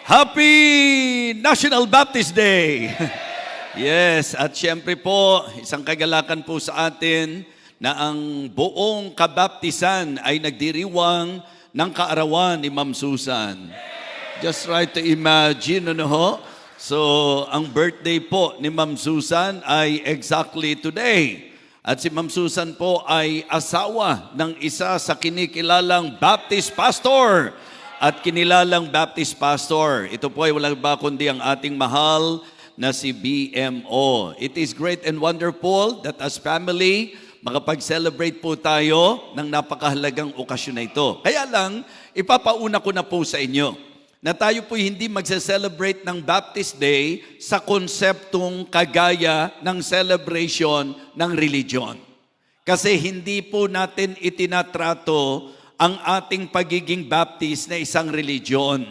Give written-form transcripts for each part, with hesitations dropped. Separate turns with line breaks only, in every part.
Happy National Baptist Day! Yes, at syempre po, isang kagalakan po sa atin na ang buong kabaptisan ay nagdiriwang ng kaarawan ni Ma'am Susan. Just try to imagine, ano ho? So, ang birthday po ni Ma'am Susan ay exactly today. At si Ma'am Susan po ay asawa ng isa sa kinikilalang Baptist pastor. At kinilalang Baptist pastor, ito po ay walang iba kundi ang ating mahal na si BMO. It is great and wonderful that as family, makapag-celebrate po tayo ng napakahalagang okasyon na ito. Kaya lang, ipapauna ko na po sa inyo na tayo po hindi magse-celebrate ng Baptist Day sa konseptong kagaya ng celebration ng religion. Kasi hindi po natin itinatrato ang ating pagiging Baptist na isang religion.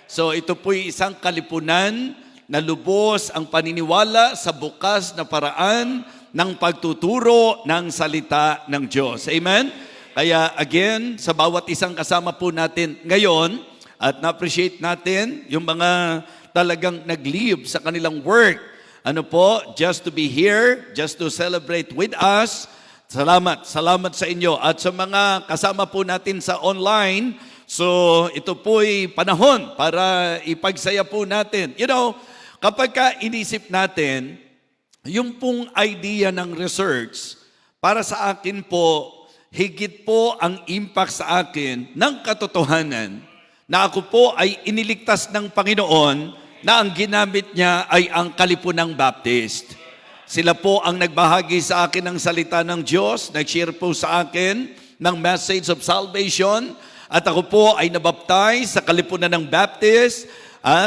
So ito po'y isang kalipunan na lubos ang paniniwala sa bukas na paraan ng pagtuturo ng salita ng Diyos. Amen? Kaya again, sa bawat isang kasama po natin ngayon, at na-appreciate natin yung mga talagang nag-leave sa kanilang work. Ano po, just to be here, just to celebrate with us. Salamat sa inyo. At sa mga kasama po natin sa online, so ito po'y panahon para ipagsaya po natin. You know, kapag ka inisip natin, yung pong idea ng research, para sa akin po, higit po ang impact sa akin ng katotohanan na ako po ay iniligtas ng Panginoon na ang ginamit niya ay ang Kalipunang Baptist. Sila po ang nagbahagi sa akin ng salita ng Diyos, nag-share po sa akin ng message of salvation, at ako po ay nabaptize sa Kalipunan ng Baptist,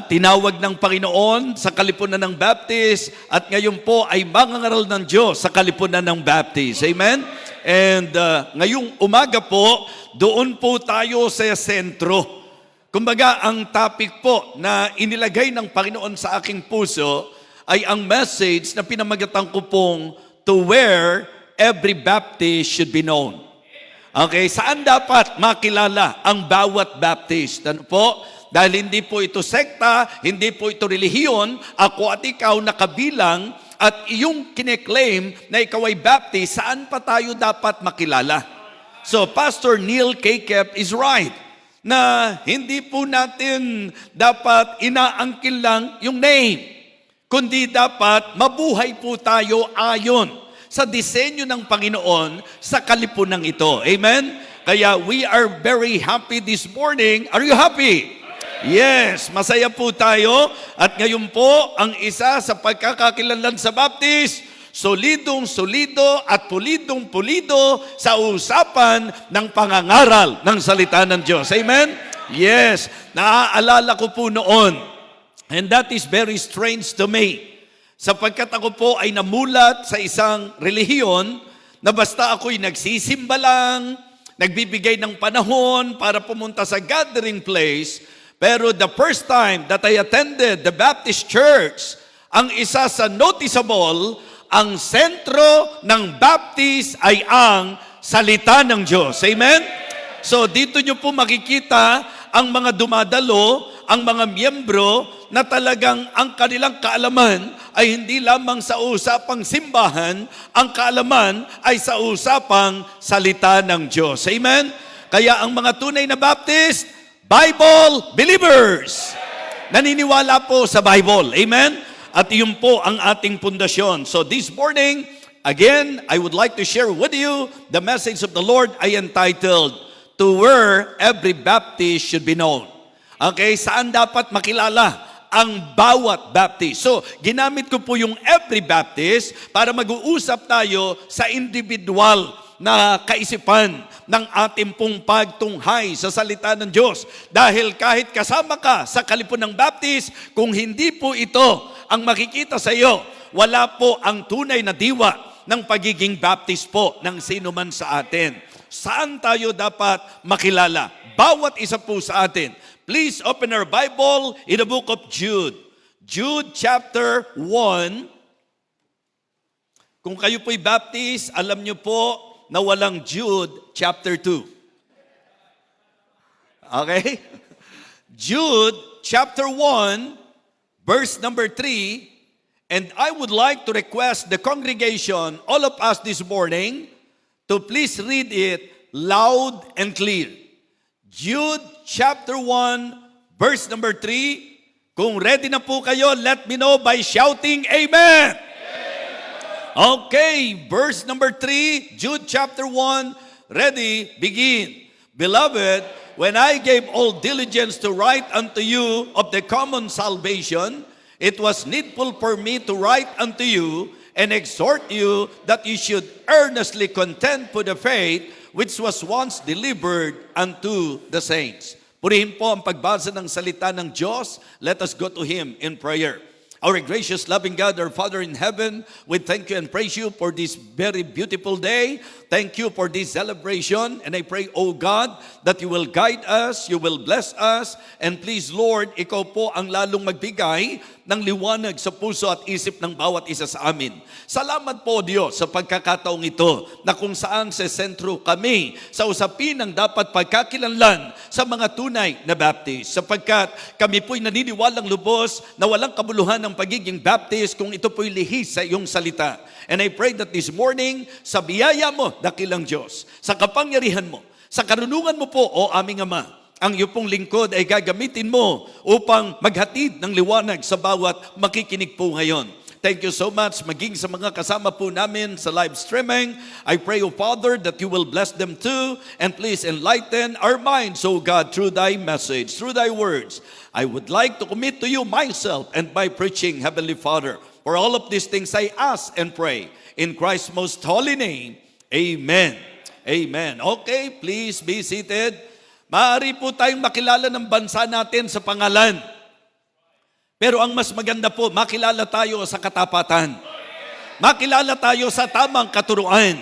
tinawag ng Panginoon sa Kalipunan ng Baptist, at ngayon po ay mangangaral ng Diyos sa Kalipunan ng Baptist. Amen? And ngayong umaga po, doon po tayo sa sentro. Kumbaga, ang topic po na inilagay ng Panginoon sa aking puso ay ang message na pinamagatan ko pong to where every Baptist should be known. Okay, saan dapat makilala ang bawat Baptist? Ano po? Dahil hindi po ito sekta, hindi po ito relihiyon, ako at ikaw nakabilang at iyong kine-claim na ikaw ay Baptist, saan pa tayo dapat makilala? So, Pastor Neil K. Kep is right na hindi po natin dapat inaangkin lang yung name, kundi dapat mabuhay po tayo ayon sa disenyo ng Panginoon sa kalipunang ito. Amen? Kaya we are very happy this morning. Are you happy? Yes, masaya po tayo. At ngayon po, ang isa sa pagkakakilanlan sa Baptist, solidong-solido at pulidong-pulido sa usapan ng pangangaral ng salita ng Diyos. Amen? Yes, naaalala ko po noon. And that is very strange to me. Sapagkat ako po ay namulat sa isang relihiyon na basta ako'y nagsisimba lang, nagbibigay ng panahon para pumunta sa gathering place. Pero the first time that I attended the Baptist Church, ang isa sa noticeable, ang sentro ng Baptist ay ang salita ng Diyos. Amen? So dito nyo po makikita ang mga dumadalo, ang mga miyembro na talagang ang kanilang kaalaman ay hindi lamang sa usapang simbahan, ang kaalaman ay sa usapang salita ng Diyos. Amen? Kaya ang mga tunay na Baptist, Bible believers. Naniniwala po sa Bible. Amen? At iyon po ang ating pundasyon. So this morning, again, I would like to share with you the message of the Lord I entitled, To Where Every Baptist Should Be Known. Okay, saan dapat makilala ang bawat Baptist? So, ginamit ko po yung every Baptist para mag-uusap tayo sa individual na kaisipan ng ating pong pagtunghay sa salita ng Diyos. Dahil kahit kasama ka sa Kalipunang Baptist, kung hindi po ito ang makikita sa iyo, wala po ang tunay na diwa ng pagiging Baptist po ng sino man sa atin. Saan tayo dapat makilala? Bawat isa po sa atin. Please open our Bible in the book of Jude. Jude chapter 1. Kung kayo po'y Baptist, alam nyo po na walang Jude chapter 2. Okay? Jude chapter 1, verse number 3. And I would like to request the congregation, all of us this morning, to please read it loud and clear. Jude chapter 1, verse number 3. Kung ready na po kayo, let me know by shouting Amen. Okay, verse number 3, Jude chapter 1, ready, begin. Beloved, when I gave all diligence to write unto you of the common salvation, it was needful for me to write unto you and exhort you that you should earnestly contend for the faith which was once delivered unto the saints. Purihin po ang pagbasa ng salita ng Diyos. Let us go to Him in prayer. Our gracious, loving God, our Father in heaven, we thank you and praise you for this very beautiful day. Thank you for this celebration. And I pray, O God, that you will guide us, you will bless us. And please, Lord, ikaw po ang lalong magbigay ng liwanag sa puso at isip ng bawat isa sa amin. Salamat po, Diyos, sa pagkakataong ito na kung saan sa sentro kami sa usapin ng dapat pagkakilanlan sa mga tunay na Baptist. Sapagkat kami po'y naniniwalang lubos na walang kabuluhan ng pagiging Baptist kung ito po'y lihis sa iyong salita. And I pray that this morning, sa biyaya mo, dakilang Diyos, sa kapangyarihan mo, sa karunungan mo po, O aming Ama, ang iyo pong lingkod ay gagamitin mo upang maghatid ng liwanag sa bawat makikinig po ngayon. Thank you so much. Maging sa mga kasama po namin sa live streaming, I pray, O Father, that you will bless them too. And please enlighten our minds, O God, through thy message, through thy words. I would like to commit to you myself and my preaching, Heavenly Father. For all of these things I ask and pray. In Christ's most holy name, Amen. Amen. Okay, please be seated. Maaari po tayong makilala ng bansa natin sa pangalan. Pero ang mas maganda po, makilala tayo sa katapatan. Makilala tayo sa tamang katuruan.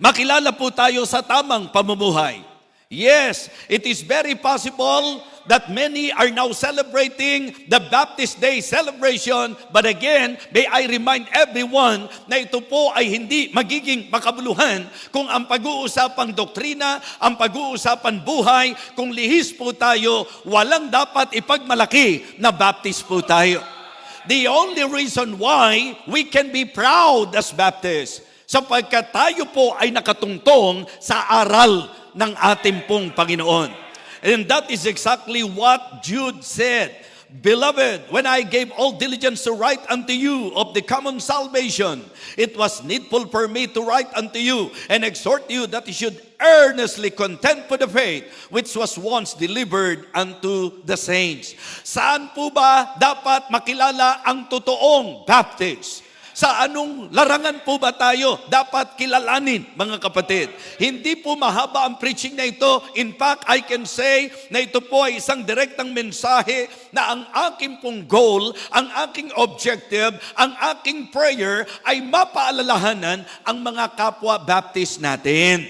Makilala po tayo sa tamang pamumuhay. Yes, it is very possible that many are now celebrating the Baptist Day celebration. But again, may I remind everyone na ito po ay hindi magiging makabuluhan kung ang pag-uusapang doktrina, ang pag-uusapan buhay, kung lihis po tayo, walang dapat ipagmalaki na Baptist po tayo. The only reason why we can be proud as Baptists, sapagkat tayo po ay nakatungtong sa aral ng ating pong Panginoon. And that is exactly what Jude said. Beloved, when I gave all diligence to write unto you of the common salvation, it was needful for me to write unto you and exhort you that you should earnestly contend for the faith which was once delivered unto the saints. Saan po ba dapat makilala ang totoong Baptist? Sa anong larangan po ba tayo dapat kilalanin, mga kapatid? Hindi po mahaba ang preaching na ito. In fact, I can say na ito po ay isang direktang mensahe na ang aking pong goal, ang aking objective, ang aking prayer ay mapaalalahanan ang mga kapwa Baptist natin.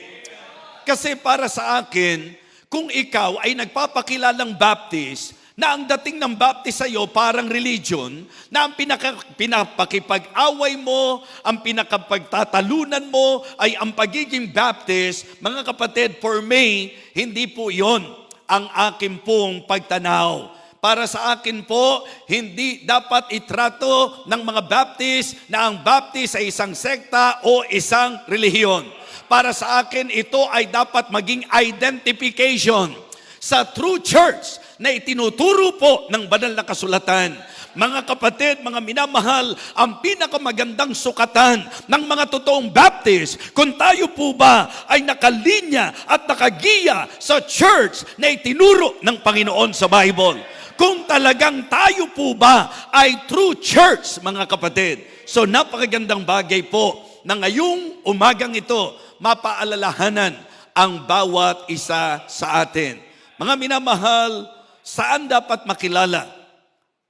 Kasi para sa akin, kung ikaw ay nagpapakilalang Baptist, na ang dating ng Baptist sa iyo parang religion, na ang pinapakipag-away mo, ang pinakapagtatalunan mo ay ang pagiging Baptist, mga kapatid, for me, hindi po yon ang akin pong pagtanaw. Para sa akin po, hindi dapat itrato ng mga Baptist na ang Baptist ay isang sekta o isang relihiyon. Para sa akin, ito ay dapat maging identification sa true church na itinuturo po ng banal na kasulatan. Mga kapatid, mga minamahal, ang pinakamagandang sukatan ng mga totoong Baptist, kung tayo po ba ay nakalinya at nakagiya sa church na itinuro ng Panginoon sa Bible. Kung talagang tayo po ba ay true church, mga kapatid. So napakagandang bagay po na ngayong umagang ito, mapaalalahanan ang bawat isa sa atin. Mga minamahal, saan dapat makilala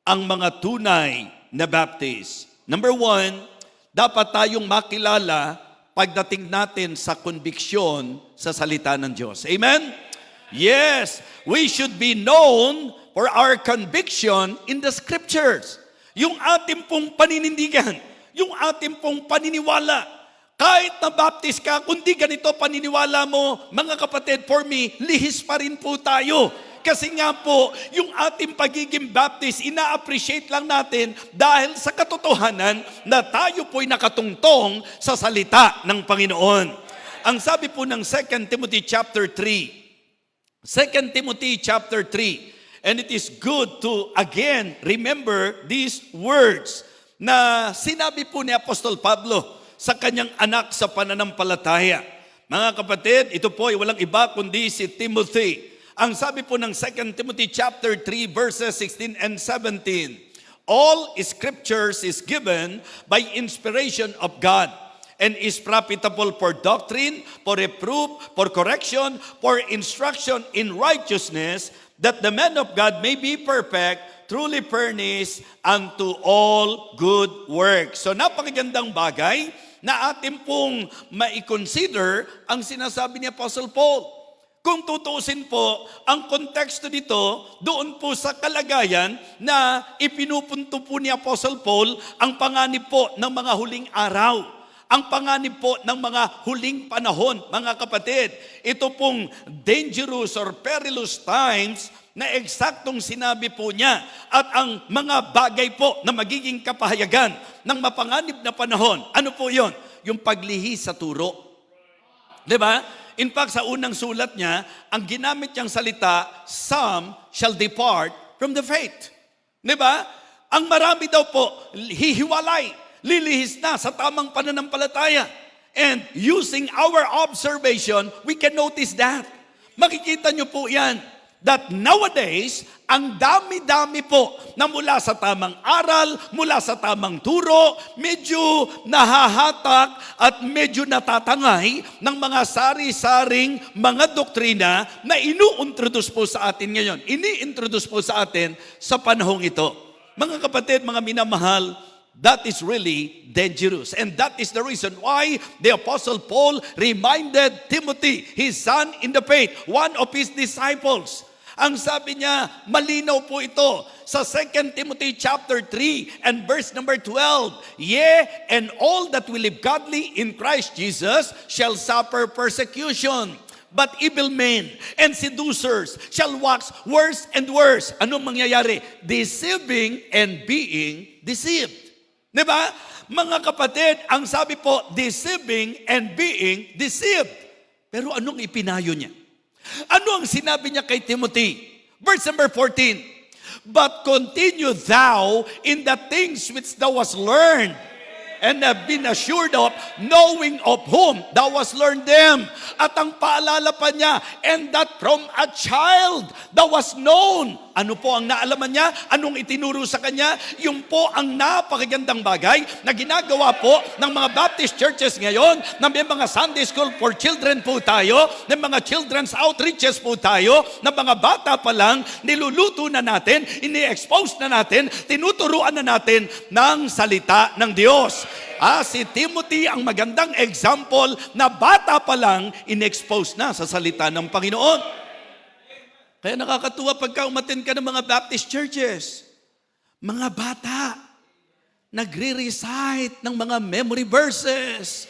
ang mga tunay na Baptist? Number one, dapat tayong makilala pagdating natin sa conviction sa salita ng Diyos. Amen? Yes, we should be known for our conviction in the Scriptures. Yung ating pong paninindigan, yung ating pong paniniwala. Kahit na Baptist ka, kundi ganito paniniwala mo, mga kapatid, for me, lihis pa rin po tayo. Kasi nga po, yung ating pagiging Baptist, ina-appreciate lang natin dahil sa katotohanan na tayo po'y nakatungtong sa salita ng Panginoon. Ang sabi po ng 2 Timothy chapter 3, 2 Timothy chapter 3, and it is good to again remember these words na sinabi po ni Apostol Pablo sa kanyang anak sa pananampalataya. Mga kapatid, ito po ay walang iba kundi si Timothy. Ang sabi po ng 2 Timothy chapter 3 verses 16 and 17, all scriptures is given by inspiration of God and is profitable for doctrine, for reproof, for correction, for instruction in righteousness, that the man of God may be perfect, truly furnished unto all good works. So napakagandang bagay na atin pong ma-consider ang sinasabi ni Apostle Paul. Kung tutuusin po, ang konteksto dito, doon po sa kalagayan na ipinupunto po ni Apostle Paul ang panganib po ng mga huling araw. Ang panganib po ng mga huling panahon, mga kapatid. Ito pong dangerous or perilous times na eksaktong sinabi po niya at ang mga bagay po na magiging kapahayagan ng mapanganib na panahon. Ano po yon? Yung paglihi sa turo. Diba? In fact, sa unang sulat niya, ang ginamit niyang salita, some shall depart from the faith. Diba? Ang marami daw po, hihiwalay, lilihis na sa tamang pananampalataya. And using our observation, we can notice that. Makikita niyo po yan. That nowadays, ang dami-dami po na mula sa tamang aral, mula sa tamang turo, medyo nahahatak at medyo natatangay ng mga sari-saring mga doktrina na inu-introduce po sa atin ngayon. Ini-introduce po sa atin sa panahong ito. Mga kapatid, mga minamahal, that is really dangerous. And that is the reason why the Apostle Paul reminded Timothy, his son in the faith, one of his disciples. Ang sabi niya, malinaw po ito sa 2 Timothy chapter 3 and verse number 12. Yea, and all that will live godly in Christ Jesus shall suffer persecution. But evil men and seducers shall wax worse and worse. Anong mangyayari? Deceiving and being deceived. Diba? Mga kapatid, ang sabi po, deceiving and being deceived. Pero anong ipinayo niya? Ano ang sinabi niya kay Timothy? Verse number 14, but continue thou in the things which thou hast learned and have been assured of, knowing of whom thou hast learned them. At ang paalala pa niya, and that from a child thou hast known. Ano po ang naalaman niya? Anong itinuro sa kanya? Yung po ang napakagandang bagay na ginagawa po ng mga Baptist churches ngayon, na may mga Sunday School for Children po tayo, na mga children's outreaches po tayo, na mga bata pa lang, niluluto na natin, ini-expose na natin, tinuturuan na natin ng salita ng Diyos. Si Timothy ang magandang example na bata pa lang, in-expose na sa salita ng Panginoon. Kaya nakakatuwa pagka umattend ka ng mga Baptist churches. Mga bata, nagre-recite ng mga memory verses.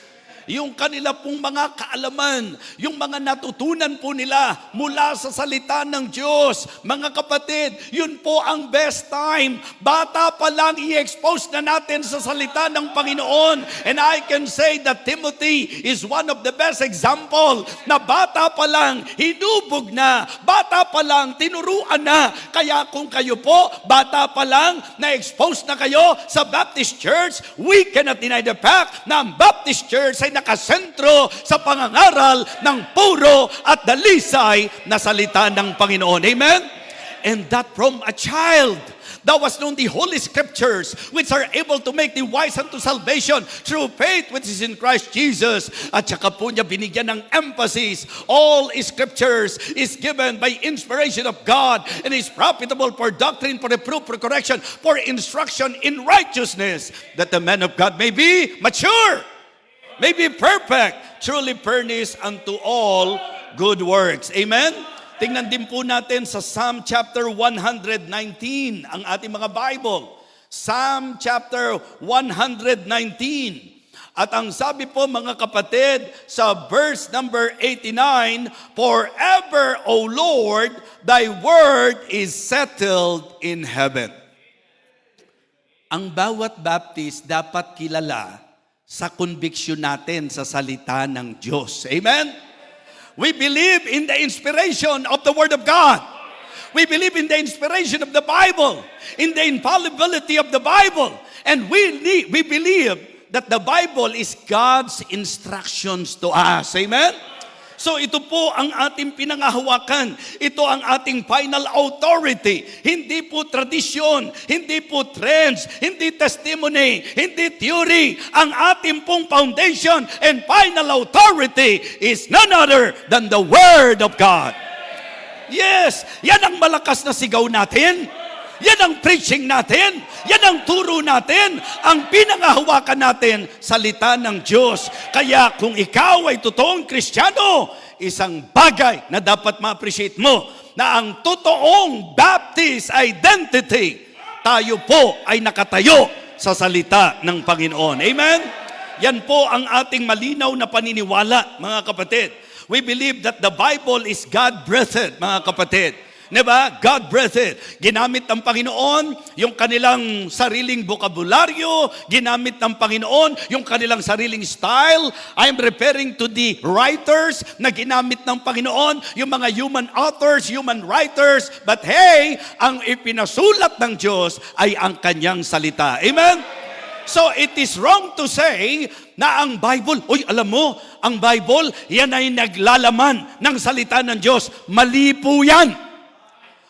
Yung kanila pong mga kaalaman, yung mga natutunan po nila mula sa salita ng Diyos. Mga kapatid, yun po ang best time. Bata pa lang i-expose na natin sa salita ng Panginoon. And I can say that Timothy is one of the best example na bata pa lang, hinubog na. Bata pa lang, tinuruan na. Kaya kung kayo po, bata pa lang, na-expose na kayo sa Baptist Church, we cannot deny the fact na ang Baptist Church ay nakasentro sa pangangaral ng puro at dalisay na salita ng Panginoon. Amen? And that from a child, thou hast known the Holy Scriptures, which are able to make thee wise unto salvation through faith which is in Christ Jesus. At saka po niya binigyan ng emphasis, all Scriptures is given by inspiration of God and is profitable for doctrine, for reproof, for correction, for instruction in righteousness, that the man of God may be mature, may be perfect, truly furnished unto all good works. Amen? Tingnan din po natin sa Psalm chapter 119, ang ating mga Bible. Psalm chapter 119. At ang sabi po mga kapatid sa verse number 89, "Forever, O Lord, thy word is settled in heaven." Ang bawat Baptist dapat kilala sa conviction natin sa salita ng Diyos. Amen? We believe in the inspiration of the Word of God. We believe in the inspiration of the Bible, in the infallibility of the Bible. And we believe that the Bible is God's instructions to us. Amen? So ito po ang ating pinangahawakan. Ito ang ating final authority. Hindi po tradisyon, hindi po trends, hindi testimony, hindi theory. Ang ating pong foundation and final authority is none other than the Word of God. Yes, yan ang malakas na sigaw natin. Yan ang preaching natin. Yan ang turo natin. Ang pinangahawakan natin, salita ng Diyos. Kaya kung ikaw ay totoong Kristiyano, isang bagay na dapat ma-appreciate mo, na ang totoong Baptist identity, tayo po ay nakatayo sa salita ng Panginoon. Amen? Yan po ang ating malinaw na paniniwala, mga kapatid. We believe that the Bible is God-breathed, mga kapatid. Diba? God-breathed. Ginamit ng Panginoon yung kanilang sariling bokabularyo, ginamit ng Panginoon yung kanilang sariling style. I'm referring to the writers na ginamit ng Panginoon, yung mga human authors, human writers. But hey, ang ipinasulat ng Diyos ay ang kanyang salita. Amen? So it is wrong to say na ang Bible, alam mo, ang Bible, yan ay naglalaman ng salita ng Diyos. Mali po yan.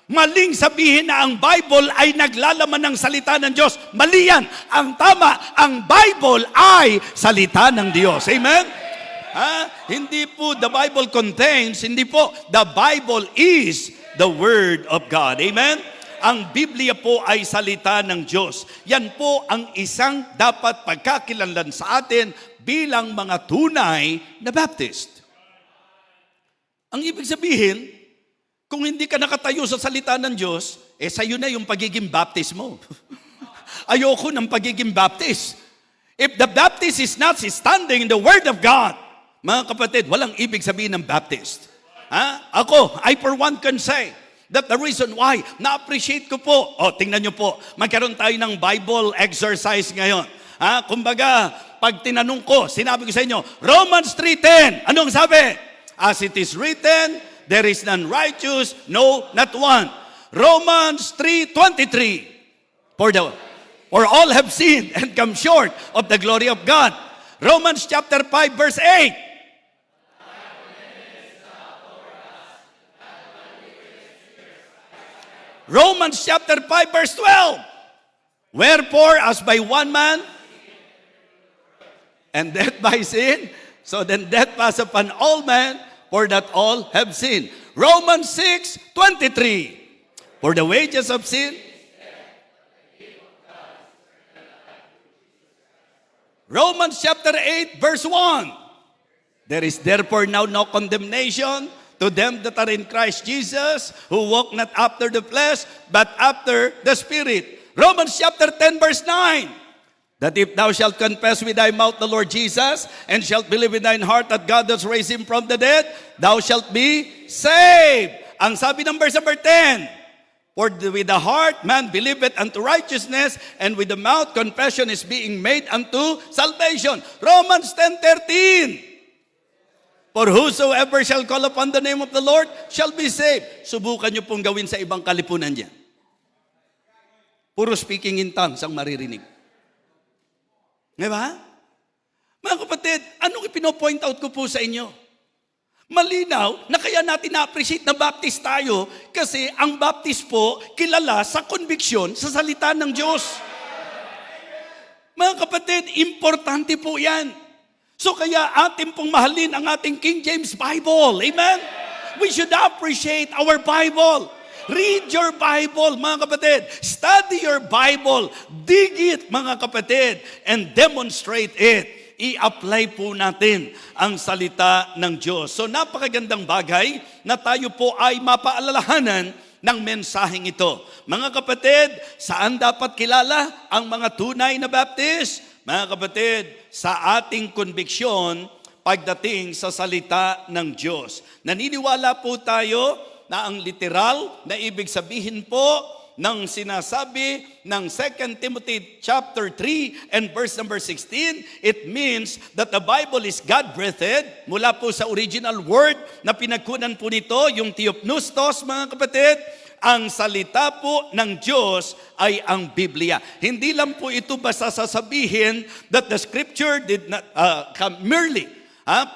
Maling sabihin na ang Bible ay naglalaman ng salita ng Diyos. Mali yan. Ang tama, ang Bible ay salita ng Diyos. Amen? Hindi po the Bible contains, hindi po, the Bible is the Word of God. Amen? Ang Biblia po ay salita ng Diyos. Yan po ang isang dapat pagkakilanlan sa atin bilang mga tunay na Baptist. Ang ibig sabihin, kung hindi ka nakatayo sa salita ng Diyos, sa'yo na yung pagiging Baptist mo. Ayoko ng pagiging Baptist. If the Baptist is not standing in the Word of God, mga kapatid, walang ibig sabihin ng Baptist. Ako, I for one can say that the reason why, na-appreciate ko po, tingnan nyo po, magkaroon tayo ng Bible exercise ngayon. Kumbaga, pag tinanong ko, sinabi ko sa inyo, Romans 3:10, anong sabi? As it is written, there is none righteous, no, not one. Romans 3:23. For all have sinned and come short of the glory of God. Romans chapter 5 verse 8. Romans chapter 5 verse 12. Wherefore, as by one man, and death by sin, so then death passed upon all men, for that all have sinned. Romans 6:23. For the wages of sin. Romans chapter 8 verse 1. There is therefore now no condemnation to them that are in Christ Jesus, who walk not after the flesh, but after the Spirit. Romans chapter 10 verse 9. That if thou shalt confess with thy mouth the Lord Jesus, and shalt believe in thine heart that God does raise him from the dead, thou shalt be saved. Ang sabi ng verse number 10, for with the heart man believeth unto righteousness, and with the mouth confession is being made unto salvation. Romans 10:13. For whosoever shall call upon the name of the Lord shall be saved. Subukan nyo pong gawin sa ibang kalipunan dyan. Puro speaking in tongues ang maririnig. Diba? Mga kapatid, anong ipino-point out ko po sa inyo? Malinaw na kaya natin na-appreciate na Baptist tayo kasi ang Baptist po kilala sa conviction sa salita ng Diyos. Mga kapatid, importante po yan. So kaya atin pong mahalin ang ating King James Bible. Amen? We should appreciate our Bible. Read your Bible, mga kapatid. Study your Bible. Dig it, mga kapatid. And demonstrate it. I-apply po natin ang salita ng Diyos. So napakagandang bagay na tayo po ay mapaalalahanan ng mensaheng ito. Mga kapatid, saan dapat kilala ang mga tunay na Baptist? mga kapatid, sa ating konbiksyon pagdating sa salita ng Diyos. Naniniwala po tayo na ang literal na ibig sabihin po ng sinasabi ng 2 Timothy chapter 3 and verse number 16, it means that the Bible is God-breathed mula po sa original word na pinagkunan po nito, yung theopneustos, mga kapatid. Ang salita po ng Diyos ay ang Biblia. Hindi lang po ito basta sasabihin that the scripture did not come merely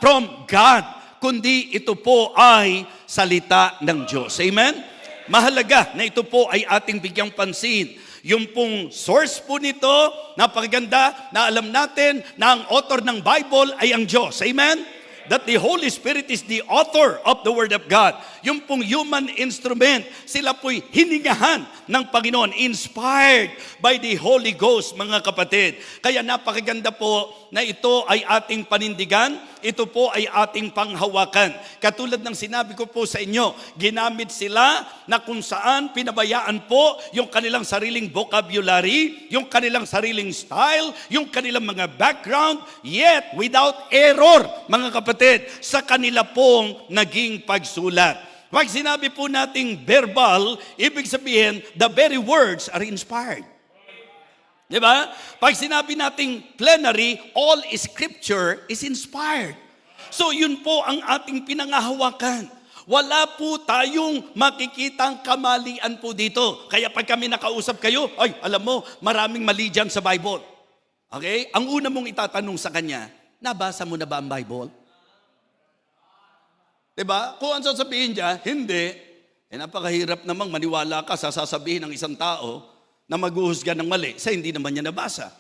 from God, kundi ito po ay salita ng Diyos. Amen? Mahalaga na ito po ay ating bigyang pansin. Yung pong source po nito, napakaganda na alam natin na ang author ng Bible ay ang Diyos. Amen? That the Holy Spirit is the author of the Word of God. Yung pong human instrument, sila po'y hiningahan ng Panginoon, inspired by the Holy Ghost, mga kapatid. Kaya napakaganda po na ito ay ating panindigan, ito po ay ating panghawakan. Katulad ng sinabi ko po sa inyo, ginamit sila na kung saan pinabayaan po yung kanilang sariling vocabulary, yung kanilang sariling style, yung kanilang mga background, yet without error, mga kapatid, sa kanila pong naging pagsulat. Pag sinabi po nating verbal, ibig sabihin, the very words are inspired. Diba? Pag sinabi nating plenary, all scripture is inspired. So yun po ang ating pinangahawakan. Wala po tayong makikitang kamalian po dito. Kaya pag kami nakausap kayo, ay, alam mo, maraming mali dyan sa Bible. Okay? Ang una mong itatanong sa kanya, nabasa mo na ba ang Bible? Diba? Kung ang sasabihin niya, hindi. Napakahirap namang maniwala ka sa sasabihin ng isang tao na maghuhusga ng mali sa hindi naman niya nabasa.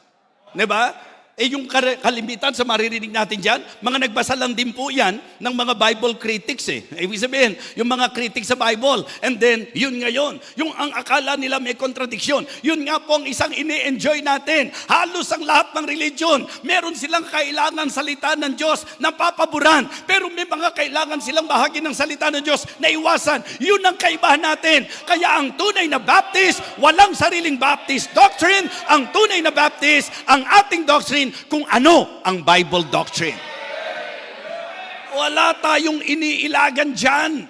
Diba? Yung kalimitan sa maririnig natin dyan, mga nagbasa lang din po yan ng mga Bible critics Ibig sabihin, yung mga critics sa Bible. And then, yun ngayon, yung ang akala nila may kontradiksyon. Yun nga po ang isang ini-enjoy natin. Halos ang lahat ng religion, meron silang kailangan salita ng Diyos na papaboran. Pero may mga kailangan silang bahagi ng salita ng Diyos na iwasan. Yun ang kaibahan natin. Kaya ang tunay na Baptist, walang sariling Baptist doctrine. Ang tunay na Baptist, ang ating doctrine, kung ano ang Bible doctrine. Wala tayong iniilagan dyan.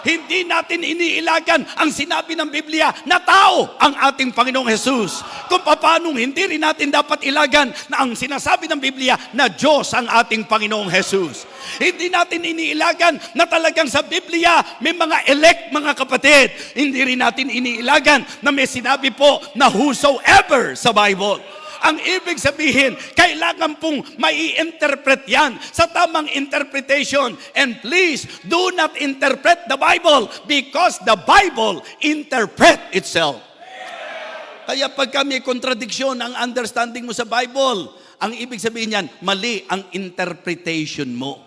Hindi natin iniilagan ang sinabi ng Biblia na tao ang ating Panginoong Jesus. Kung paano hindi rin natin dapat ilagan na ang sinasabi ng Biblia na Diyos ang ating Panginoong Jesus. Hindi natin iniilagan na talagang sa Biblia may mga elect, mga kapatid. Hindi rin natin iniilagan na may sinabi po na whosoever sa Bible. Ang ibig sabihin, kailangan pong mai-interpret yan sa tamang interpretation. And please, do not interpret the Bible because the Bible interpret itself. Kaya pagka may kontradiksyon ang understanding mo sa Bible, ang ibig sabihin yan, mali ang interpretation mo.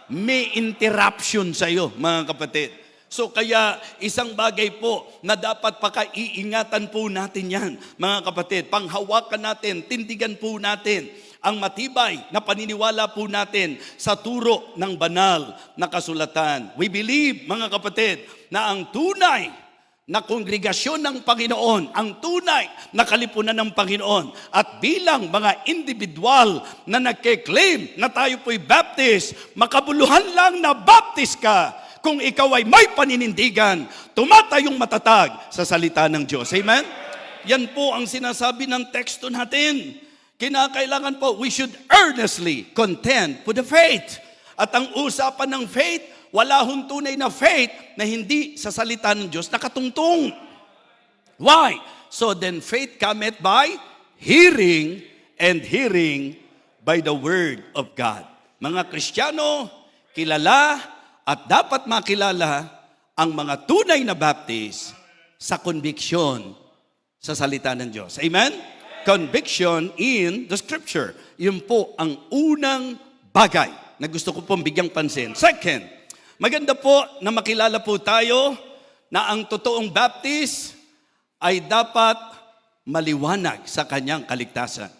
May interruption sa'yo, mga kapatid. So kaya isang bagay po na dapat pakaiingatan po natin yan, mga kapatid. Panghawakan natin, tindigan po natin ang matibay na paniniwala po natin sa turo ng banal na kasulatan. We believe, mga kapatid, na ang tunay na kongregasyon ng Panginoon, ang tunay na kalipunan ng Panginoon, at bilang mga individual na nagke-claim na tayo po'y Baptist, makabuluhan lang na Baptist ka kung ikaw ay may paninindigan, tumatayong matatag sa salita ng Diyos. Amen? Yan po ang sinasabi ng teksto natin. Kinakailangan po, we should earnestly contend for the faith. At ang usapan ng faith, wala hong tunay na faith na hindi sa salita ng Diyos nakatungtong. Why? So then faith cometh by hearing, and hearing by the word of God. Mga Kristiyano, kilala at dapat makilala ang mga tunay na Baptist sa conviction sa salita ng Diyos. Amen? Conviction in the Scripture. Yun po ang unang bagay na gusto ko pong bigyang pansin. Second, maganda po na makilala po tayo na ang totoong Baptist ay dapat maliwanag sa kanyang kaligtasan.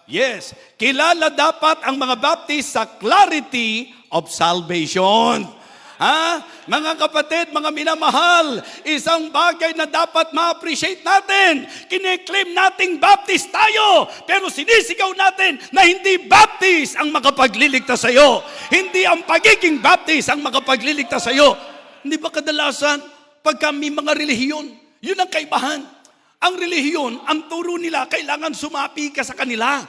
Yes, kilala dapat ang mga Baptist sa clarity of salvation. Mga kapatid, mga minamahal, isang bagay na dapat ma-appreciate natin. Kine-claim nating Baptist tayo, pero sinisigaw natin na hindi Baptist ang makapagliligtas sa iyo. Hindi ang pagiging Baptist ang makapagliligtas sa iyo. Hindi ba kadalasan, pagka may mga relihiyon, yun ang kaibahan. Ang relihiyon, ang turo nila, kailangan sumapi ka sa kanila.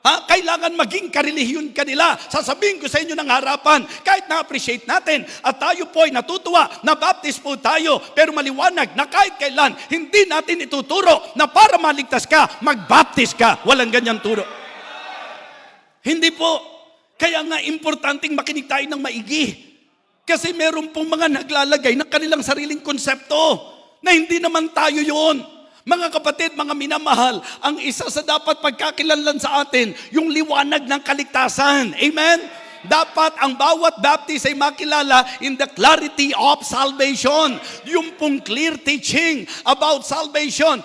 Kailangan maging karelihiyon ka nila. Sasabihin ko sa inyo ng harapan, kahit na-appreciate natin, at tayo po ay natutuwa na Baptist po tayo, pero maliwanag na kahit kailan, hindi natin ituturo na para maligtas ka, mag-Baptist ka. Walang ganyan turo. Hindi po. Kaya nga importanteng makinig tayo ng maigi. Kasi meron pong mga naglalagay ng kanilang sariling konsepto na hindi naman tayo yun. Mga kapatid, mga minamahal, ang isa sa dapat pagkakilanlan sa atin, yung liwanag ng kaligtasan. Amen? Dapat ang bawat Baptist ay makilala in the clarity of salvation. Yung pong clear teaching about salvation.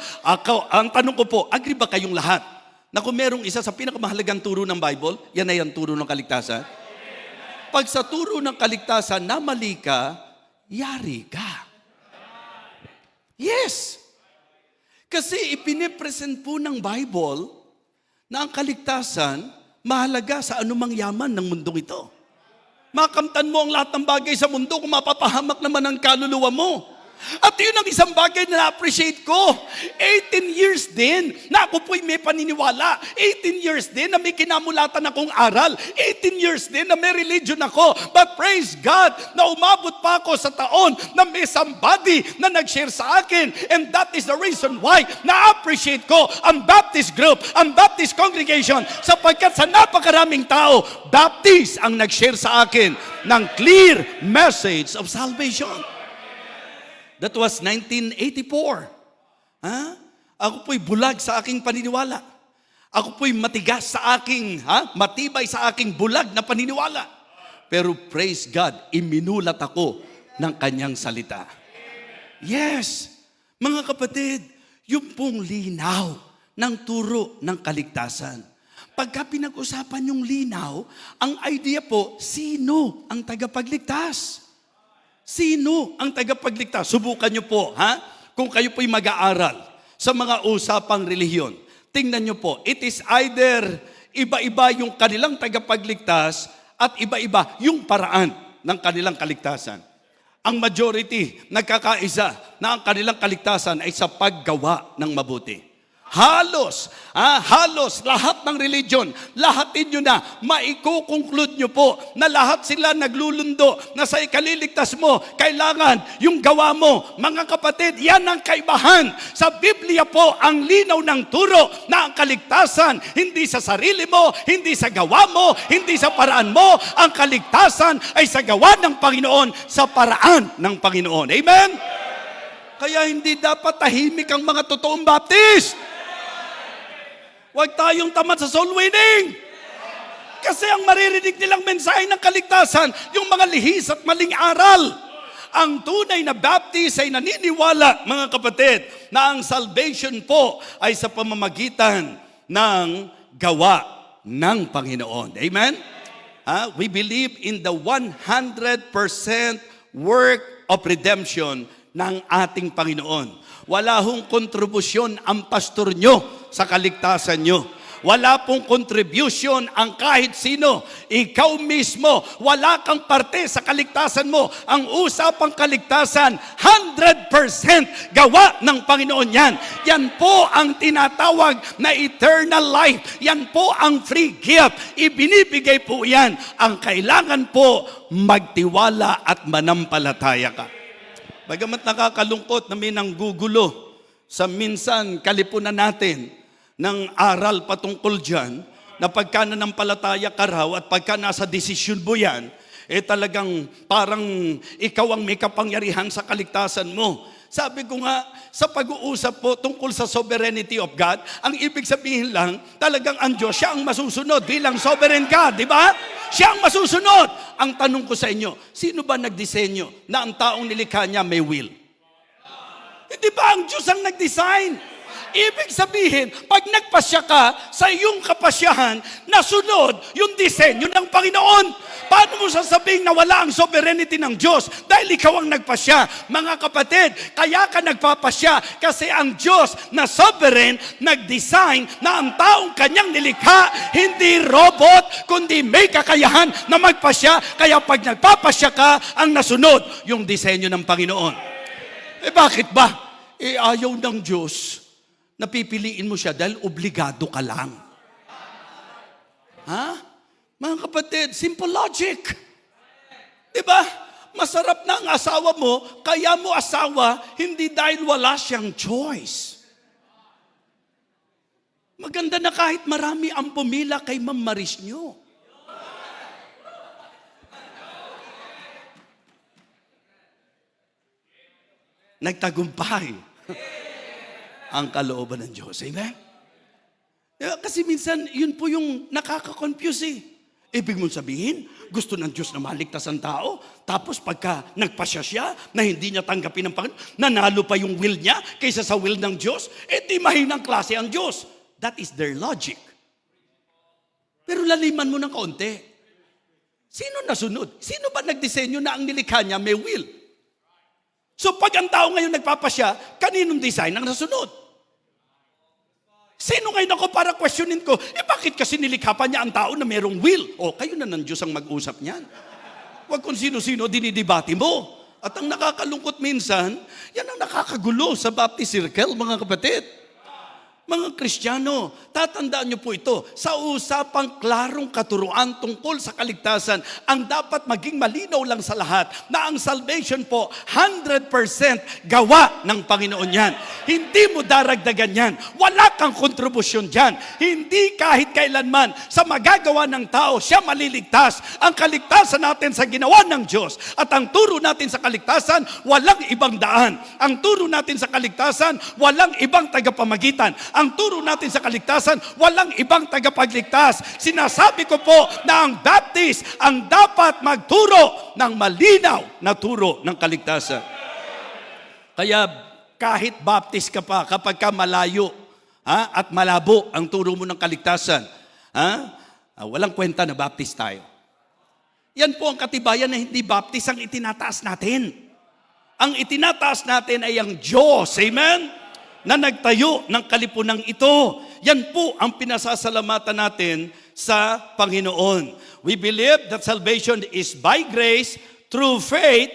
Ang tanong ko po, agree ba kayong lahat na kung merong isa sa pinakamahalagang turo ng Bible, yan ay ang turo ng kaligtasan? Pag sa turo ng kaligtasan na mali ka, yari ka. Yes! Kasi ipinipresent po ng Bible na ang kaligtasan mahalaga sa anumang yaman ng mundong ito. Makamtan mo ang lahat ng bagay sa mundo kung mapapahamak naman ang kaluluwa mo. At yun ang isang bagay na na-appreciate ko. 18 years din na ako po'y may paniniwala. 18 years din na may kinamulatan akong aral. 18 years din na may religion ako. But praise God na umabot pa ako sa taon na may somebody na nag-share sa akin. And that is the reason why na-appreciate ko ang Baptist group, ang Baptist congregation, sapagkat sa napakaraming tao, Baptist ang nag-share sa akin ng clear message of salvation. That was 1984. Ako po'y bulag sa aking paniniwala. Ako po'y matigas sa aking, matibay sa aking bulag na paniniwala. Pero praise God, iminulat ako ng kanyang salita. Yes, mga kapatid, yung pong linaw ng turo ng kaligtasan. Pagka pinag-usapan yung linaw, ang idea po, sino ang tagapagligtas? Sino ang tagapagligtas? Subukan nyo po, kung kayo po'y mag-aaral sa mga usapang relihiyon. Tingnan nyo po, it is either iba-iba yung kanilang tagapagligtas at iba-iba yung paraan ng kanilang kaligtasan. Ang majority, nagkakaisa na ang kanilang kaligtasan ay sa paggawa ng mabuti. Halos lahat ng religion, lahatin nyo na, maiko-conclude nyo po na lahat sila naglulundo na sa ikaliligtas mo, kailangan yung gawa mo. Mga kapatid, yan ang kaibahan. Sa Biblia po, ang linaw ng turo na ang kaligtasan, hindi sa sarili mo, hindi sa gawa mo, hindi sa paraan mo. Ang kaligtasan ay sa gawa ng Panginoon, sa paraan ng Panginoon. Amen? Kaya hindi dapat tahimik ang mga totoong Baptist. Huwag tayong tamad sa soul winning. Kasi ang maririnig nilang mensahe ng kaligtasan, yung mga lihis at maling aral. Ang tunay na Baptist ay naniniwala, mga kapatid, na ang salvation po ay sa pamamagitan ng gawa ng Panginoon. Amen? We believe in the 100% work of redemption ng ating Panginoon. Wala hong kontribusyon ang pastor nyo sa kaligtasan nyo. Wala pong contribution ang kahit sino. Ikaw mismo, wala kang parte sa kaligtasan mo. Ang usapang kaligtasan, 100% gawa ng Panginoon yan. Yan po ang tinatawag na eternal life. Yan po ang free gift. Ibinibigay po yan. Ang kailangan po, magtiwala at manampalataya ka. Bagamat nakakalungkot na may nanggugulo sa minsan kalipunan natin ng aral patungkol dyan, na pagka nanampalataya ka raw at pagka nasa desisyon mo yan, talagang parang ikaw ang may kapangyarihan sa kaligtasan mo. Sabi ko nga, sa pag-uusap po tungkol sa sovereignty of God, ang ibig sabihin lang, talagang ang Diyos, siya ang masusunod bilang sovereign God, di ba? Siya ang masusunod. Ang tanong ko sa inyo, sino ba nagdisenyo na ang taong nilikha niya may will? Hindi ba ang Diyos ang nag-design? Ibig sabihin, pag nagpasya ka sa iyong kapasyahan, nasunod yung disenyo ng Panginoon. Paano mo sasabihin na wala ang sovereignty ng Diyos? Dahil ikaw ang nagpasya. Mga kapatid, kaya ka nagpapasya kasi ang Diyos na sovereign, nag-design na ang taong kanyang nilikha, hindi robot, kundi may kakayahan na magpasya. Kaya pag nagpapasya ka, ang nasunod yung disenyo ng Panginoon. Bakit ba? Ayaw ng Diyos. Napipiliin mo siya dahil obligado ka lang. Ha? Mga kapatid, simple logic. Diba? Masarap na ang asawa mo, kaya mo asawa, hindi dahil wala siyang choice. Maganda na kahit marami ang pumila kay Ma'am Maris nyo. Nagtagumpay ang kalooban ng Diyos. Amen? Kasi minsan, yun po yung nakaka-confuse eh. Ibig mong sabihin, gusto ng Diyos na maligtas ang tao, tapos pagka nagpasya siya na hindi niya tanggapin ng Panginoon, nanalo pa yung will niya kaysa sa will ng Diyos, di mahinang klase ang Diyos. That is their logic. Pero laliman mo ng kaunti. Sino nasunod? Sino ba nagdisenyo na ang nilikha niya may will? So pag ang tao ngayon nagpapasya, kaninong design ang nasunod? Sino ngayon ako para questionin ko? Bakit kasi nilikha pa niya ang tao na merong will? Kayo na ng Diyos ang mag-usap niyan. Huwag kung sino-sino dinidebate mo. At ang nakakalungkot minsan, yan ang nakakagulo sa Baptist Circle, mga kapatid. Mga Kristiyano, tatandaan niyo po ito, sa usapang klarong katuruan tungkol sa kaligtasan, ang dapat maging malinaw lang sa lahat na ang salvation po, 100% gawa ng Panginoon yan. Hindi mo daragdagan yan. Wala kang kontribusyon dyan. Hindi kahit kailanman sa magagawa ng tao, siya maliligtas. Ang kaligtasan natin sa ginawa ng Diyos at ang turo natin sa kaligtasan, walang ibang daan. Ang turo natin sa kaligtasan, walang ibang tagapamagitan. Ang turo natin sa kaligtasan, walang ibang tagapagligtas. Sinasabi ko po na ang Baptist ang dapat magturo ng malinaw na turo ng kaligtasan. Kaya kahit Baptist ka pa, kapag ka malayo at malabo ang turo mo ng kaligtasan, walang kwenta na Baptist tayo. Yan po ang katibayan na hindi Baptist ang itinataas natin. Ang itinataas natin ay ang Diyos. Amen? Na nagtayo ng kalipunang ito. Yan po ang pinasasalamatan natin sa Panginoon. We believe that salvation is by grace, through faith,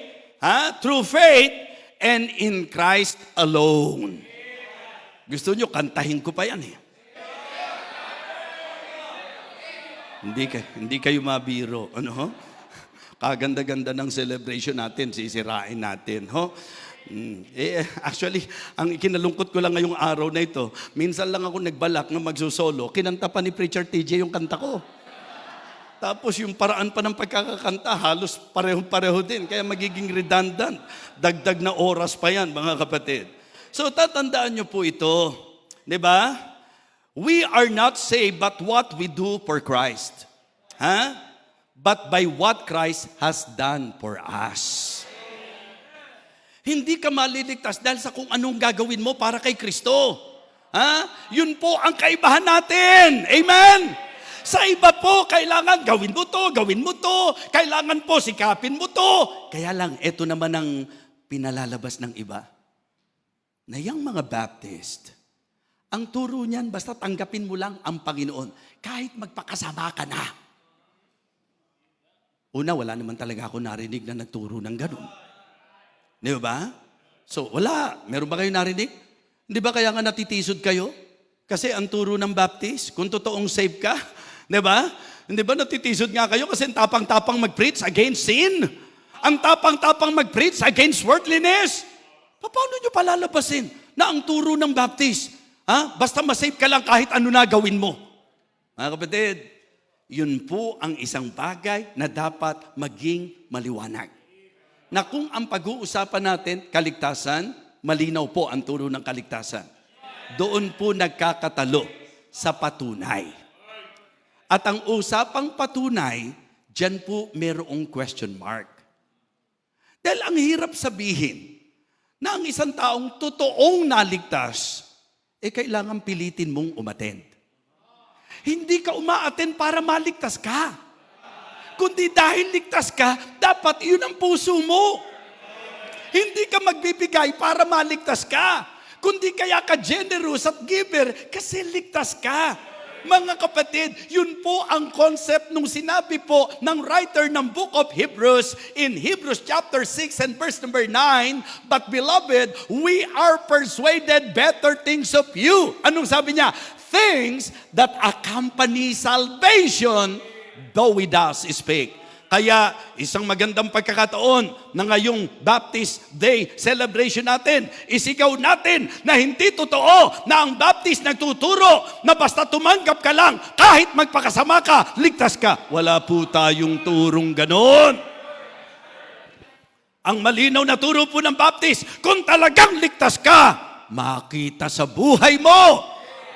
and in Christ alone. Gusto nyo, kantahin ko pa yan eh. Hindi kayo mabiro. Ano ho? Kaganda-ganda ng celebration natin, sisirain natin. Ho? Actually, ang ikinalungkot ko lang ngayong araw na ito, minsan lang ako nagbalak na magsusolo, kinanta pa ni Preacher TJ yung kanta ko. Tapos yung paraan pa ng pagkakakanta, halos pareho-pareho din, kaya magiging redundant. Dagdag na oras pa yan, mga kapatid. So tatandaan nyo po ito, di ba? We are not saved but what we do for Christ. But by what Christ has done for us. Hindi ka maliligtas dahil sa kung anong gagawin mo para kay Kristo. Yun po ang kaibahan natin. Amen? Sa iba po, kailangan gawin mo to. Kailangan po sikapin mo to. Kaya lang, ito naman ang pinalalabas ng iba. Na yung mga Baptist, ang turo niyan, basta tanggapin mo lang ang Panginoon. Kahit magpakasama ka na. Una, wala naman talaga ako narinig na nagturo ng ganun. Di ba? So, wala. Meron ba kayo narinig? Hindi ba kaya nga natitisod kayo? Kasi ang turo ng Baptist, kung totoong save ka, di ba? Hindi ba natitisod nga kayo kasi tapang-tapang mag-preach against sin? Ang tapang-tapang mag-preach against worldliness? Paano nyo palalabasin na ang turo ng Baptist? Basta masave ka lang kahit ano na gawin mo. Mga kapatid, yun po ang isang bagay na dapat maging maliwanag. Na kung ang pag-uusapan natin, kaligtasan, malinaw po ang turo ng kaligtasan. Doon po nagkakatalo sa patunay. At ang usapang patunay, dyan po mayroong question mark. Dahil ang hirap sabihin na ang isang taong totoong naligtas, kailangan pilitin mong umattend. Hindi ka umaattend para maligtas ka. Kundi dahil ligtas ka, dapat yun ang puso mo. Hindi ka magbibigay para maligtas ka. Kundi kaya ka generous at giver kasi ligtas ka. Mga kapatid, yun po ang concept nung sinabi po ng writer ng Book of Hebrews in Hebrews chapter 6 and verse number 9, "But beloved, we are persuaded better things of you." Anong sabi niya? Things that accompany salvation, though we thus speak. Kaya isang magandang pagkakataon na ngayong Baptist Day celebration natin, isigaw natin na hindi totoo na ang Baptist nagtuturo na basta tumanggap ka lang, kahit magpakasama ka, ligtas ka. Wala po tayong turong ganon. Ang malinaw na turo po ng Baptist, kung talagang ligtas ka, makita sa buhay mo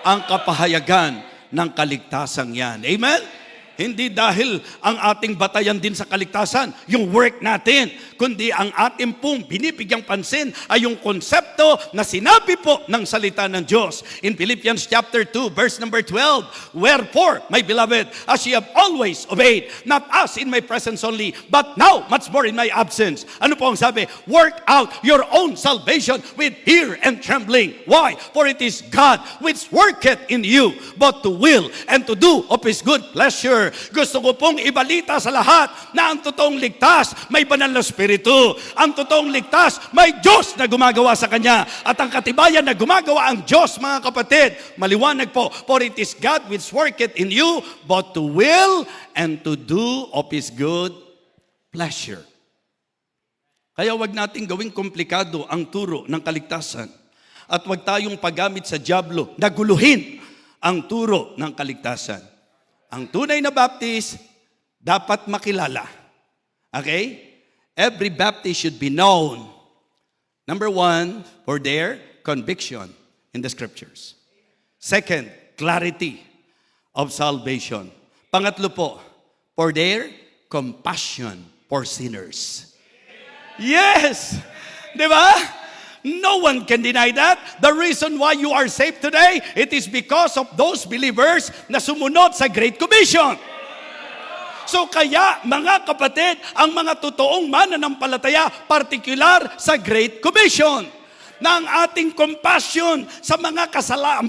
ang kapahayagan ng kaligtasan yan. Amen? Hindi dahil ang ating batayan din sa kaligtasan, yung work natin, kundi ang ating pong binibigyang pansin ay yung konsepto na sinabi po ng salita ng Diyos. In Philippians chapter 2, verse number 12, "Wherefore, my beloved, as ye have always obeyed, not as in my presence only, but now much more in my absence." Ano po ang sabi? Work out your own salvation with fear and trembling. Why? For it is God which worketh in you, both to will and to do of His good pleasure. Gusto ko pong ibalita sa lahat na ang totoong ligtas may banal na spiritu. Ang totoong ligtas may Diyos na gumagawa sa kanya. At ang katibayan na gumagawa ang Diyos, mga kapatid, maliwanag po, "For it is God which worketh in you, both to will and to do of His good pleasure." Kaya wag nating gawing komplikado ang turo ng kaligtasan. At wag tayong paggamit sa dyablo na guluhin ang turo ng kaligtasan. Ang tunay na Baptist, dapat makilala. Okay? Every Baptist should be known. Number one, for their conviction in the Scriptures. Second, clarity of salvation. Pangatlo po, for their compassion for sinners. Yes! Di ba? No one can deny that. The reason why you are saved today, it is because of those believers na sumunod sa Great Commission. So kaya, mga kapatid, ang mga totoong mananampalataya, particular sa Great Commission, na ang ating compassion sa mga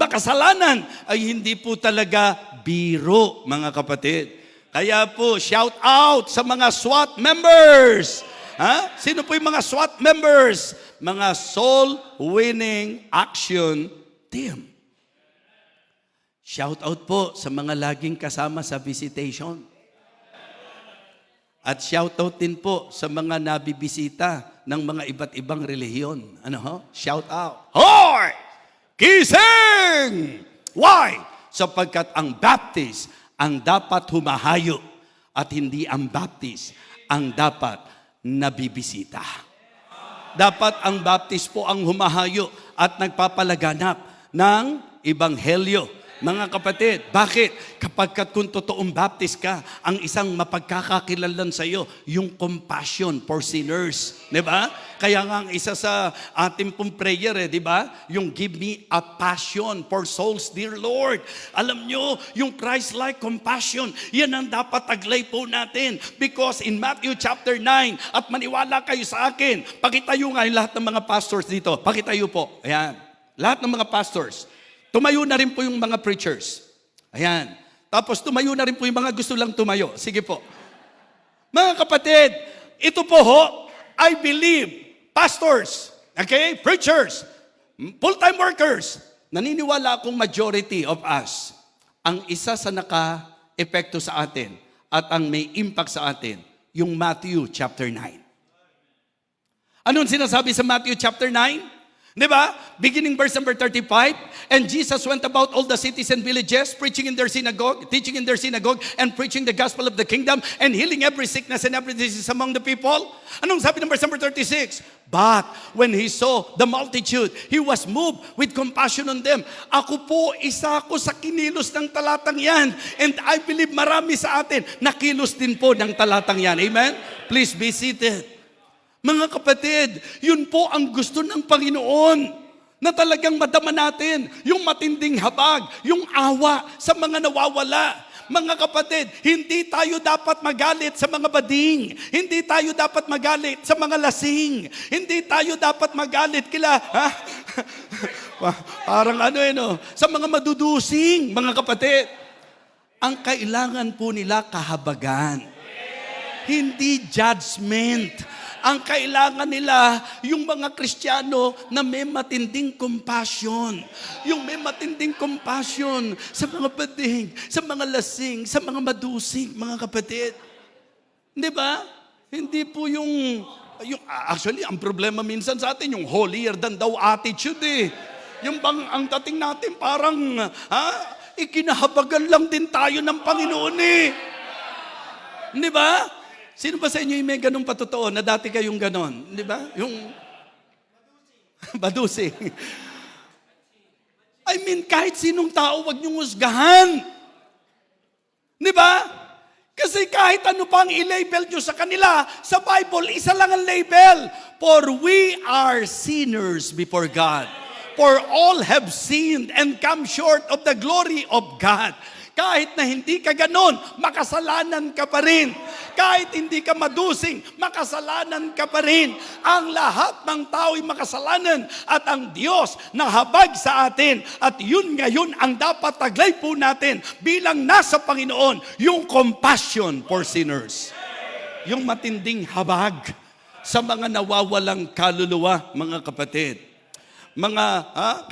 makasalanan ay hindi po talaga biro, mga kapatid. Kaya po, shout out sa mga SWAT members. Ha? Sino po yung mga SWAT members? Mga Soul Winning Action Team. Shout out po sa mga laging kasama sa visitation. At shout out din po sa mga nabibisita ng mga iba't ibang relihiyon. Ano ho? Shout out. Hoy! Gising! Why? Sapagkat ang Baptist ang dapat humahayo at hindi ang Baptist ang dapat nabibisita. Dapat ang Baptist po ang humahayo at nagpapalaganap ng Ebanghelyo. Mga kapatid, bakit? Kapag kung totoong Baptist ka, ang isang mapagkakakilanlan sa iyo, yung compassion for sinners. Di ba? Kaya nga ang isa sa ating pong prayer, di ba? Yung give me a passion for souls, dear Lord. Alam nyo, yung Christ-like compassion, yan ang dapat taglay po natin. Because in Matthew chapter 9, at maniwala kayo sa akin, pakitayo nga yung lahat ng mga pastors dito. Pakitayo po. Ayan. Lahat ng mga pastors. Tumayo na rin po yung mga preachers. Ayan. Tapos tumayo na rin po yung mga gusto lang tumayo. Sige po. Mga kapatid, ito po ho, I believe, pastors, okay, preachers, full-time workers, naniniwala akong majority of us, ang isa sa naka-epekto sa atin at ang may impact sa atin, yung Matthew chapter 9. Anong sinasabi sa Matthew chapter 9? Di ba? Beginning verse number 35, "And Jesus went about all the cities and villages, preaching in their synagogue, teaching in their synagogue, and preaching the gospel of the kingdom, and healing every sickness and every disease among the people." Anong sabi ng verse number 36? "But when he saw the multitude, he was moved with compassion on them." Ako po, isa ako sa kinilos ng talatang yan. And I believe marami sa atin nakilos din po ng talatang yan. Amen? Please be seated. Mga kapatid, yun po ang gusto ng Panginoon. Na talagang madama natin yung matinding habag, yung awa sa mga nawawala. Mga kapatid, hindi tayo dapat magalit sa mga bading. Hindi tayo dapat magalit sa mga lasing. Hindi tayo dapat magalit parang sa mga madudusing, mga kapatid. Ang kailangan po nila kahabagan. Hindi judgment. Ang kailangan nila, yung mga Kristiyano na may matinding compassion. Yung may matinding compassion sa mga bading, sa mga lasing, sa mga madusing, mga kapatid. Di ba? Hindi po actually, ang problema minsan sa atin, yung holier than thou attitude eh. Yung bang ang dating natin parang, ikinahabagan lang din tayo ng Panginoon eh. Di ba? Sino ba sa inyo yung may ganong patotoo na dati kayong ganon? Di ba? Yung badusing. I mean, kahit sinong tao, wag niyong husgahan. Di ba? Kasi kahit ano pang i-label nyo sa kanila, sa Bible, isa lang ang label. For we are sinners before God. For all have sinned and come short of the glory of God. Kahit na hindi ka ganon, makasalanan ka pa rin. Kahit hindi ka madusing, makasalanan ka pa rin. Ang lahat ng tao ay makasalanan at ang Diyos nahabag sa atin. At yun ngayon ang dapat taglay po natin bilang nasa Panginoon, yung compassion for sinners. Yung matinding habag sa mga nawawalang kaluluwa, mga kapatid.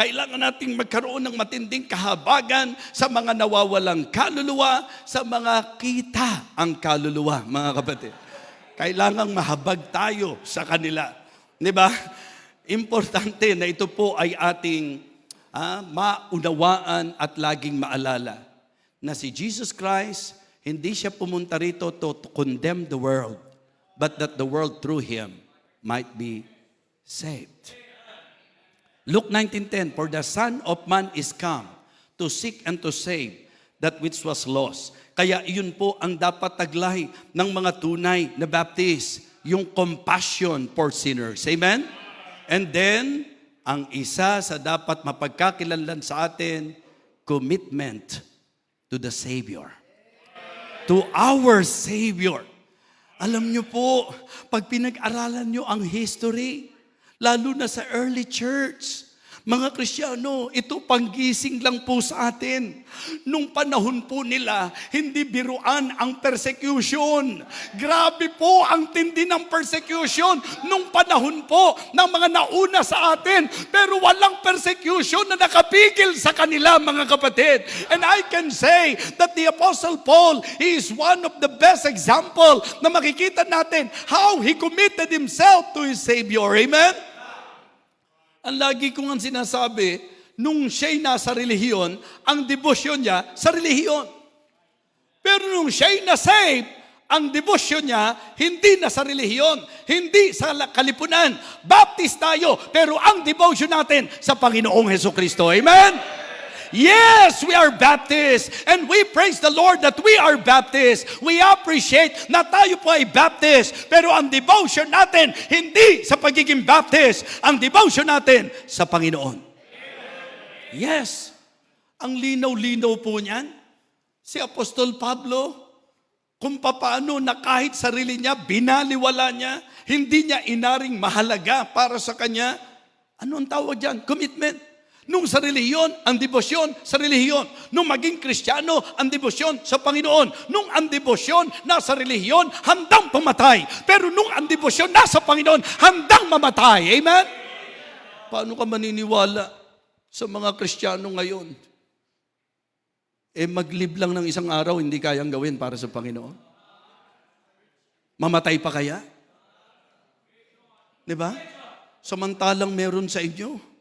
Kailangan nating magkaroon ng matinding kahabagan sa mga nawawalang kaluluwa, sa mga kita ang kaluluwa, mga kapatid. Kailangang mahabag tayo sa kanila. Di ba? Importante na ito po ay ating maunawaan at laging maalala na si Jesus Christ, hindi siya pumunta rito to condemn the world, but that the world through Him might be saved. Luke 19:10, for the Son of Man is come to seek and to save that which was lost. Kaya iyon po ang dapat taglay ng mga tunay na Baptist, yung compassion for sinners. Amen? And then, ang isa sa dapat mapagkakilanlan sa atin, commitment to the Savior. To our Savior. Alam niyo po, pag pinag-aralan niyo ang history, lalo na sa early church, mga Kristiyano, ito panggising lang po sa atin. Nung panahon po nila, hindi biruan ang persecution. Grabe po ang tindi ng persecution nung panahon po ng mga nauna sa atin. Pero walang persecution na nakapigil sa kanila, mga kapatid. And I can say that the Apostle Paul is one of the best example na makikita natin how he committed himself to his Savior. Amen? Ang lagi ko nga sinasabi, nung siya'y nasa relihiyon, ang debosyon niya sa relihiyon. Pero nung siya'y na-save, ang debosyon niya hindi na sa relihiyon, hindi sa kalipunan. Baptist tayo, pero ang devotion natin sa Panginoong Hesukristo. Amen? Yes, we are Baptists, and we praise the Lord that we are Baptists. We appreciate na tayo po ay Baptist, pero ang devotion natin hindi sa pagiging Baptist, ang devotion natin sa Panginoon. Yes, ang linaw-linaw po niyan. Si Apostol Pablo, kung paano na kahit sarili niya, binaliwala niya, hindi niya inaring mahalaga para sa kanya. Ano ang tawag dyan? Commitment. Nung sa relihiyon, ang debosyon sa relihiyon. Nung maging Kristiyano, ang debosyon sa Panginoon. Nung ang debosyon nasa relihiyon, handang pumatay. Pero nung ang debosyon nasa Panginoon, handang mamatay. Amen? Paano ka maniniwala sa mga Kristiyano ngayon? Maglib lang ng isang araw, hindi kayang gawin para sa Panginoon. Mamatay pa kaya? Diba? Samantalang meron sa inyo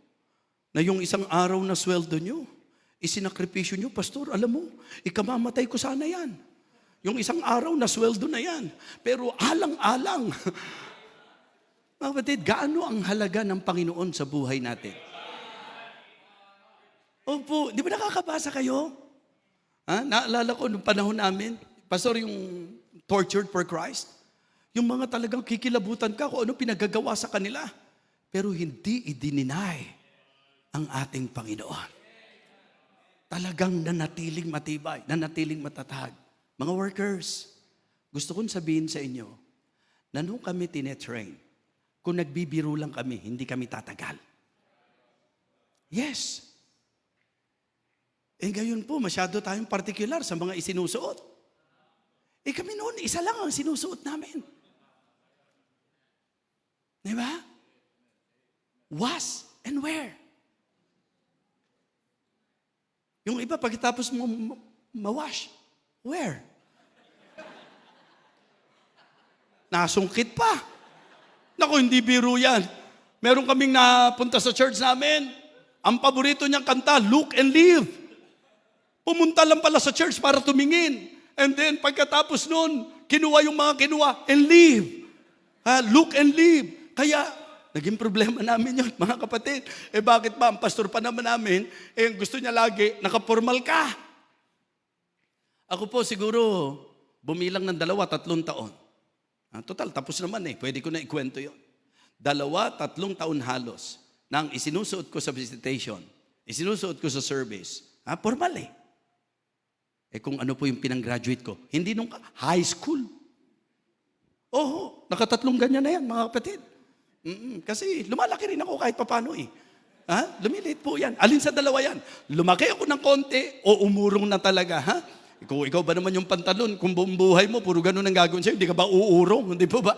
na yung isang araw na sweldo nyo, isinakripisyo nyo, Pastor, alam mo, ikamamatay ko sana yan. Yung isang araw na sweldo na yan. Pero alang-alang. Mga kapatid, gaano ang halaga ng Panginoon sa buhay natin? Opo, di ba nakakabasa kayo? Naalala ko nung panahon namin, Pastor, yung tortured for Christ, yung mga talagang kikilabutan ka kung ano pinagagawa sa kanila. Pero hindi i-deny ang ating Panginoon. Talagang nanatiling matibay, nanatiling matatag. Mga workers, gusto kong sabihin sa inyo, na nung kami tinetrain, kung nagbibiro lang kami, hindi kami tatagal. Yes. Ngayon po, masyado tayong particular sa mga isinusuot. Kami noon, isa lang ang sinusuot namin. Diba? Was and where. Yung iba, pagkatapos mo mawash, where? Nasungkit pa. Naku, hindi biro yan. Meron kaming napunta sa church namin. Ang paborito niyang kanta, Look and Live. Pumunta lang pala sa church para tumingin. And then, pagkatapos nun, kinuha yung mga kinuha, and leave. Look and live. Kaya, naging problema namin yun, mga kapatid. Bakit ba? Ang pastor pa naman namin, gusto niya lagi, nakapormal ka. Ako po siguro, bumilang ng 2-3 taon. Total, tapos naman pwede ko na ikwento yun. 2-3 taon halos, nang isinusuot ko sa visitation, isinusuot ko sa service, formal kung ano po yung pinang-graduate ko, hindi nung high school. Nakatatlong ganyan na yan, mga kapatid. Kasi lumalaki rin ako kahit papano Lumilit po yan. Alin sa dalawa yan? Lumaki ako ng konti o umurong na talaga, Ikaw ba naman yung pantalon? Kung buong buhay mo, puro ganun ang gagawin sa'yo, hindi ka ba uurong? Hindi po ba?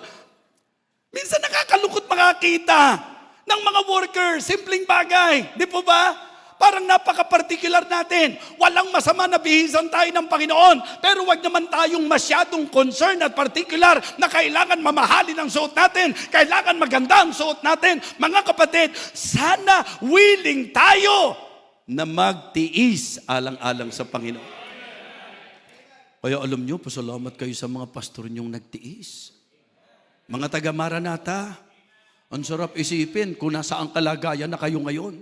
Minsan nakakalungkot makakita ng mga workers, simpleng bagay. Hindi po ba? Parang napaka-particular natin. Walang masama na bihisan tayo ng Panginoon. Pero wag naman tayong masyadong concerned at particular na kailangan mamahalin ang suot natin. Kailangan maganda ang suot natin. Mga kapatid, sana willing tayo na magtiis alang-alang sa Panginoon. Kaya alam nyo, pasalamat kayo sa mga pastor nyong nagtiis. Mga taga-Maranatha, ang sarap isipin kung nasaan kalagayan na kayo ngayon.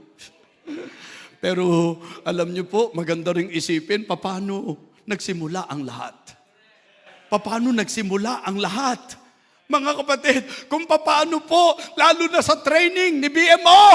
Pero alam niyo po, maganda ring isipin paano nagsimula ang lahat. Paano nagsimula ang lahat? Mga kapatid, kung paano po, lalo na sa training ni BMO,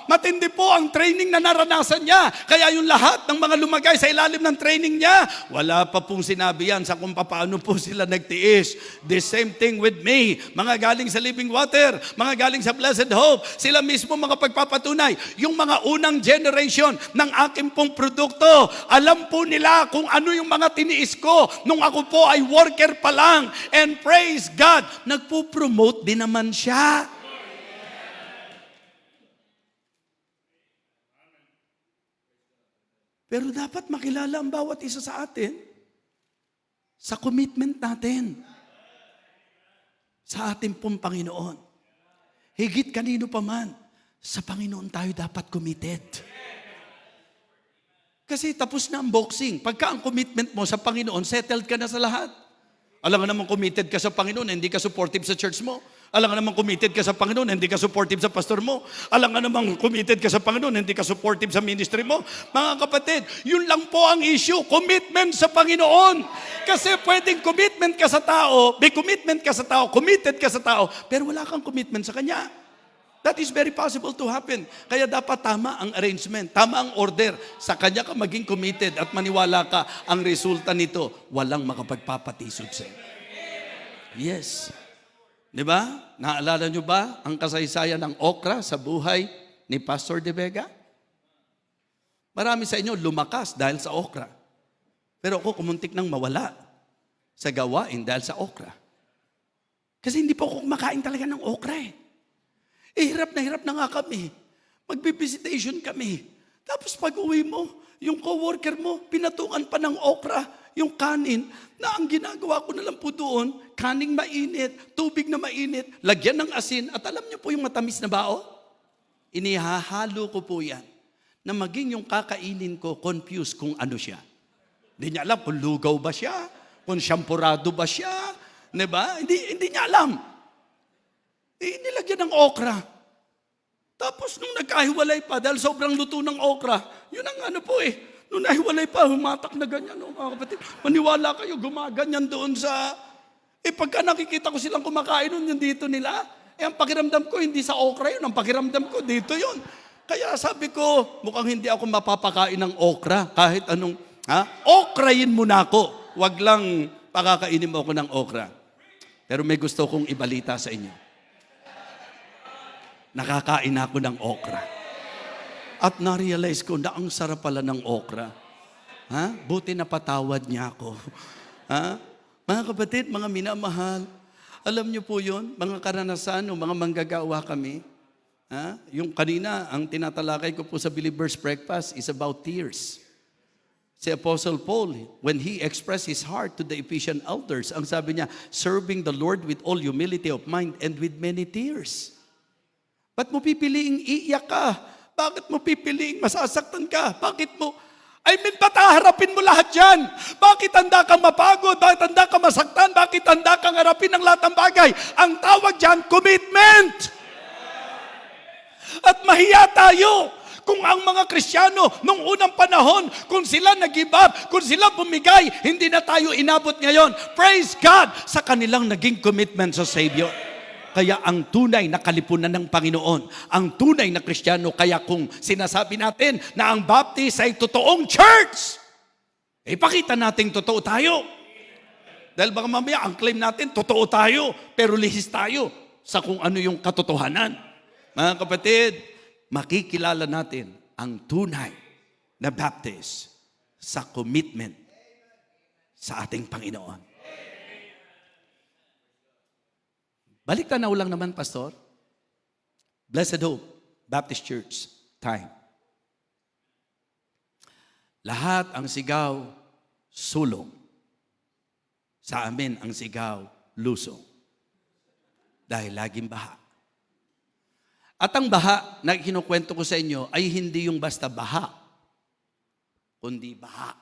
matindi po ang training na naranasan niya. Kaya yung lahat ng mga lumagay sa ilalim ng training niya, wala pa pong sinabi yan sa kung paano po sila nagtiis. The same thing with me. Mga galing sa Living Water, mga galing sa Blessed Hope, sila mismo mga pagpapatunay. Yung mga unang generation ng aking pong produkto, alam po nila kung ano yung mga tiniis ko nung ako po ay worker pa lang. And praise God, nagpo-promote din naman siya. Pero dapat makilala ang bawat isa sa atin sa commitment natin sa ating pong Panginoon. Higit kanino pa man, sa Panginoon tayo dapat committed. Kasi tapos na ang boxing. Pagka ang commitment mo sa Panginoon, settled ka na sa lahat. Alam nga naman committed ka sa Panginoon, hindi ka supportive sa church mo. Alam nga naman committed ka sa Panginoon, hindi ka supportive sa pastor mo. Alam nga naman committed ka sa Panginoon, hindi ka supportive sa ministry mo. Mga kapatid, yun lang po ang issue, commitment sa Panginoon. Kasi pwedeng commitment ka sa tao, may commitment ka sa tao, committed ka sa tao, pero wala kang commitment sa Kanya. That is very possible to happen. Kaya dapat tama ang arrangement, tama ang order. Sa Kanya ka maging committed at maniwala ka, ang resulta nito, walang makapagpapatisod sa'yo. Yes. Di ba? Naalala nyo ba ang kasaysayan ng okra sa buhay ni Pastor De Vega? Marami sa inyo lumakas dahil sa okra. Pero ako kumuntik nang mawala sa gawain dahil sa okra. Kasi hindi po ako kumakain talaga ng okra hirap na nga kami. Magbe-visitation kami. Tapos pag uwi mo, yung coworker mo, pinatungan pa ng okra, yung kanin, na ang ginagawa ko na lang po doon, kaning mainit, tubig na mainit, lagyan ng asin, at alam niyo po yung matamis na bao? Inihahalo ko po yan, na maging yung kakainin ko, confused kung ano siya. Hindi niya alam kung lugaw ba siya, kung syampurado ba siya, diba? Hindi niya alam. Nilagyan ng okra. Tapos nung nagkahiwalay pa, dahil sobrang luto ng okra, yun ang nung nahiwalay pa, humatak na ganyan, mga kapatid. Maniwala kayo, gumaganyan doon sa, pagka nakikita ko silang kumakain nun, yung dito nila, ang pakiramdam ko, hindi sa okra yun, ang pakiramdam ko, dito yun. Kaya sabi ko, mukhang hindi ako mapapakain ng okra. Kahit anong, okrayin mo na ako. Wag lang pakakainin mo ako ng okra. Pero may gusto kong ibalita sa inyo. Nakakain ako ng okra. At na-realize ko na ang sarap pala ng okra. Buti napatawad niya ako. Mga kapatid, mga minamahal, alam niyo po yun, mga karanasan o mga manggagawa kami. Yung kanina, ang tinatalakay ko po sa Believer's Breakfast is about tears. Si Apostle Paul, when he expressed his heart to the Ephesian elders, ang sabi niya, serving the Lord with all humility of mind and with many tears. Ba't mo pipiliing iiyak ka? Bakit mo pipiliing masasaktan ka? Bakit mo? Ba't haharapin mo lahat yan? Bakit handa kang mapagod? Bakit handa kang masaktan? Bakit handa kang harapin ang lahat ng bagay? Ang tawag dyan, commitment. At mahiya tayo kung ang mga Kristiyano nung unang panahon, kung sila nag-give up, kung sila bumigay, hindi na tayo inabot ngayon. Praise God sa kanilang naging commitment sa Savior. Kaya ang tunay na kalipunan ng Panginoon, ang tunay na Kristiyano, kaya kung sinasabi natin na ang Baptist ay totoong church, ipakita natin totoo tayo. Dahil baka mamaya ang claim natin, totoo tayo, pero lihis tayo sa kung ano yung katotohanan. Mga kapatid, makikilala natin ang tunay na Baptist sa commitment sa ating Panginoon. Balik tanaw lang naman, Pastor. Blessed Hope Baptist Church, time. Lahat ang sigaw, sulong. Sa amin ang sigaw, lusong. Dahil laging baha. At ang baha na kinukwento ko sa inyo ay hindi yung basta baha, kundi baha.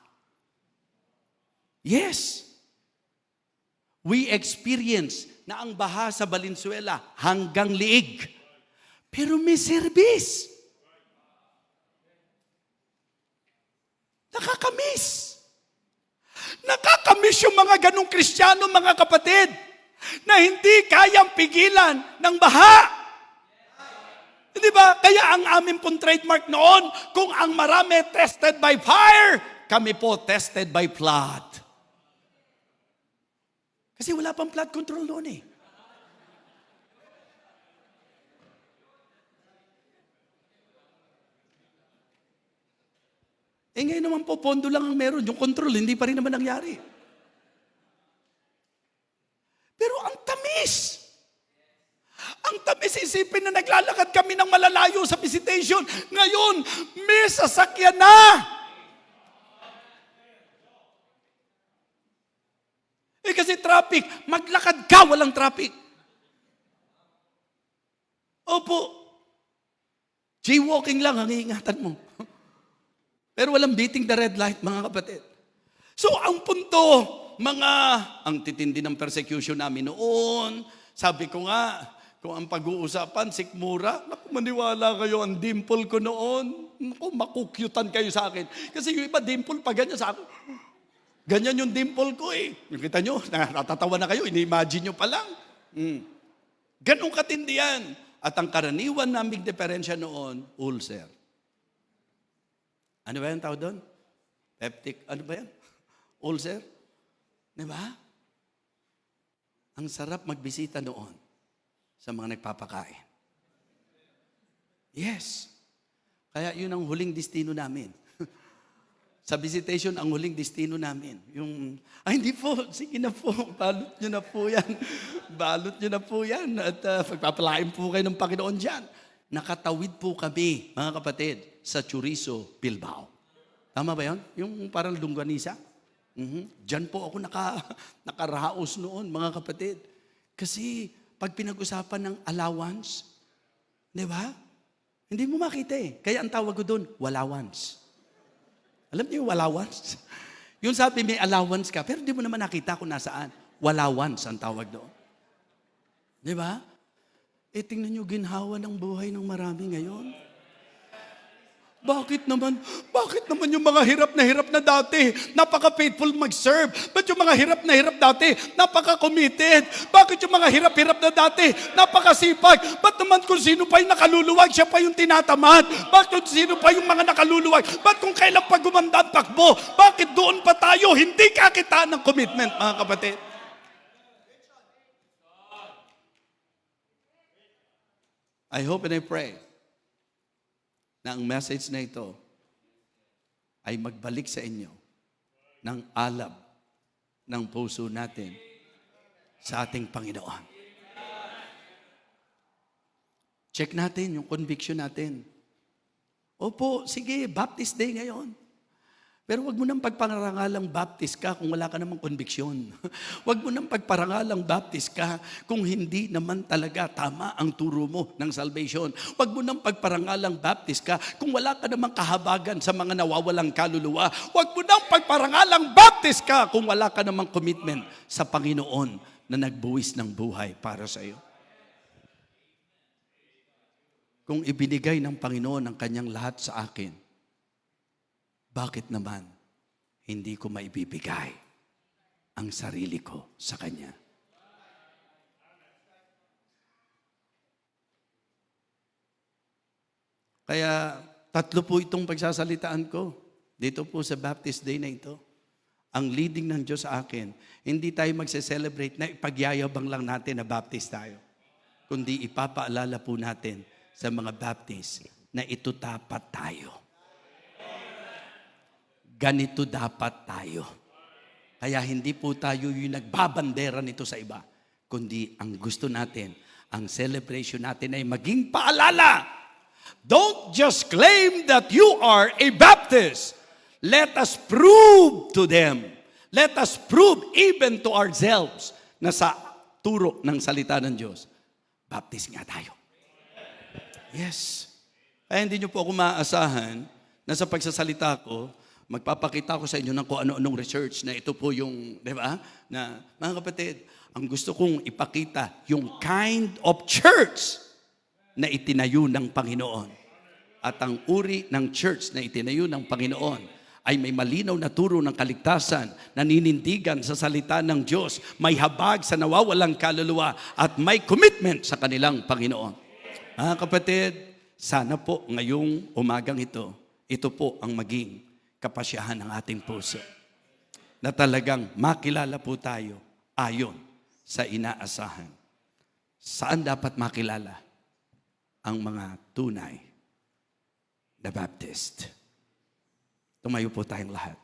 Yes. We experience na ang baha sa Valenzuela hanggang liig. Pero may service. Nakakamiss. Nakakamiss yung mga ganong Kristiyano, mga kapatid, na hindi kayang pigilan ng baha. Di ba? Kaya ang amin pong trademark noon, kung ang marami tested by fire, kami po tested by flood. Kasi wala pang flood control noon eh. Ngayon naman po, pondo lang ang meron. Yung control, hindi pa rin naman nangyari. Pero ang tamis. Ang tamis, isipin na naglalakad kami ng malalayo sa visitation. Ngayon, may sasakyan na. Kasi traffic, maglakad ka, walang traffic. Opo. Jaywalking lang ang iingatan mo. Pero walang beating the red light, mga kapatid. So, ang punto, ang titindi ng persecution namin noon, sabi ko nga, kung ang pag-uusapan, sikmura, naku, maniwala kayo, ang dimple ko noon, naku, makukyutan kayo sa akin. Kasi yung iba, dimple pa ganyan sa akin. Ganyan yung dimple ko eh. Nakita nyo, natatawa na kayo, ini-imagine nyo pa lang. Ganong katindi yan. At ang karaniwan naming diferensya noon, ulcer. Ano ba yan tawag doon? Peptic, ano ba yan? Ulcer? Diba? Ang sarap magbisita noon sa mga nagpapakain. Yes. Kaya yun ang huling destino namin. Sa visitation, ang huling destino namin. Hindi po, sige na po, balot nyo na po yan. Balot nyo na po yan. At pagpapalain po kayo ng Panginoon dyan. Nakatawid po kami, mga kapatid, sa Chorizo, Bilbao. Tama ba yan? Yung parang longganisa. Diyan po ako nakaraos noon, mga kapatid. Kasi pag pinag-usapan ng allowance, di ba? Hindi mo makita eh. Kaya ang tawag ko doon, walawans. Alam niyo yung allowance? Yung sabi may allowance ka, pero di mo naman nakita kung nasaan. Walawans ang tawag doon. Di ba? Tingnan niyo ginhawa ng buhay ng marami ngayon. Bakit naman? Bakit naman yung mga hirap na dati, napaka-faithful mag-serve? Ba't yung mga hirap dati, napaka-committed? Bakit yung mga hirap na dati, napakasipag? Ba't naman kung sino pa yung nakaluluwag, siya pa yung tinatamad? Bakit kung sino pa yung mga nakaluluwag? Ba't kung kailan pa gumanda ang takbo? Bakit doon pa tayo hindi kakitaan ng commitment, mga kapatid? I hope and I pray na ang message na ito ay magbalik sa inyo ng alab ng puso natin sa ating Panginoon. Check natin yung conviction natin. Opo, sige, Baptist Day ngayon. Pero wag mo nang pagparangalang Baptist ka kung wala ka namang konbiksyon. Wag mo nang pagparangalang Baptist ka kung hindi naman talaga tama ang turo mo ng salvation. Wag mo nang pagparangalang Baptist ka kung wala ka namang kahabagan sa mga nawawalang kaluluwa. Wag mo nang pagparangalang Baptist ka kung wala ka namang commitment sa Panginoon na nagbuwis ng buhay para sa iyo. Kung ibinigay ng Panginoon ang kanyang lahat sa akin, bakit naman hindi ko maibibigay ang sarili ko sa Kanya? Kaya 3 po itong pagsasalitaan ko dito po sa Baptist Day na ito. Ang leading ng Diyos sa akin, hindi tayo magse-celebrate na ipagyayabang lang natin na Baptist tayo, kundi ipapaalala po natin sa mga Baptist na ito dapat tayo. Ganito dapat tayo. Kaya hindi po tayo yung nagbabandera nito sa iba, kundi ang gusto natin, ang celebration natin ay maging paalala. Don't just claim that you are a Baptist. Let us prove to them. Let us prove even to ourselves na sa turo ng salita ng Diyos, Baptist nga tayo. Yes. Kaya hindi nyo po ako maaasahan na sa pagsasalita ko, magpapakita ko sa inyo ng kung ano-anong research na ito po yung, di ba? Na, mga kapatid, ang gusto kong ipakita, yung kind of church na itinayo ng Panginoon. At ang uri ng church na itinayo ng Panginoon ay may malinaw na turo ng kaligtasan, naninindigan sa salita ng Diyos, may habag sa nawawalang kaluluwa, at may commitment sa kanilang Panginoon. Mga kapatid, sana po ngayong umagang ito po ang maging kapasyahan ng ating puso. Na talagang makilala po tayo ayon sa inaasahan. Saan dapat makilala ang mga tunay na Baptist? Tumayo po tayong lahat.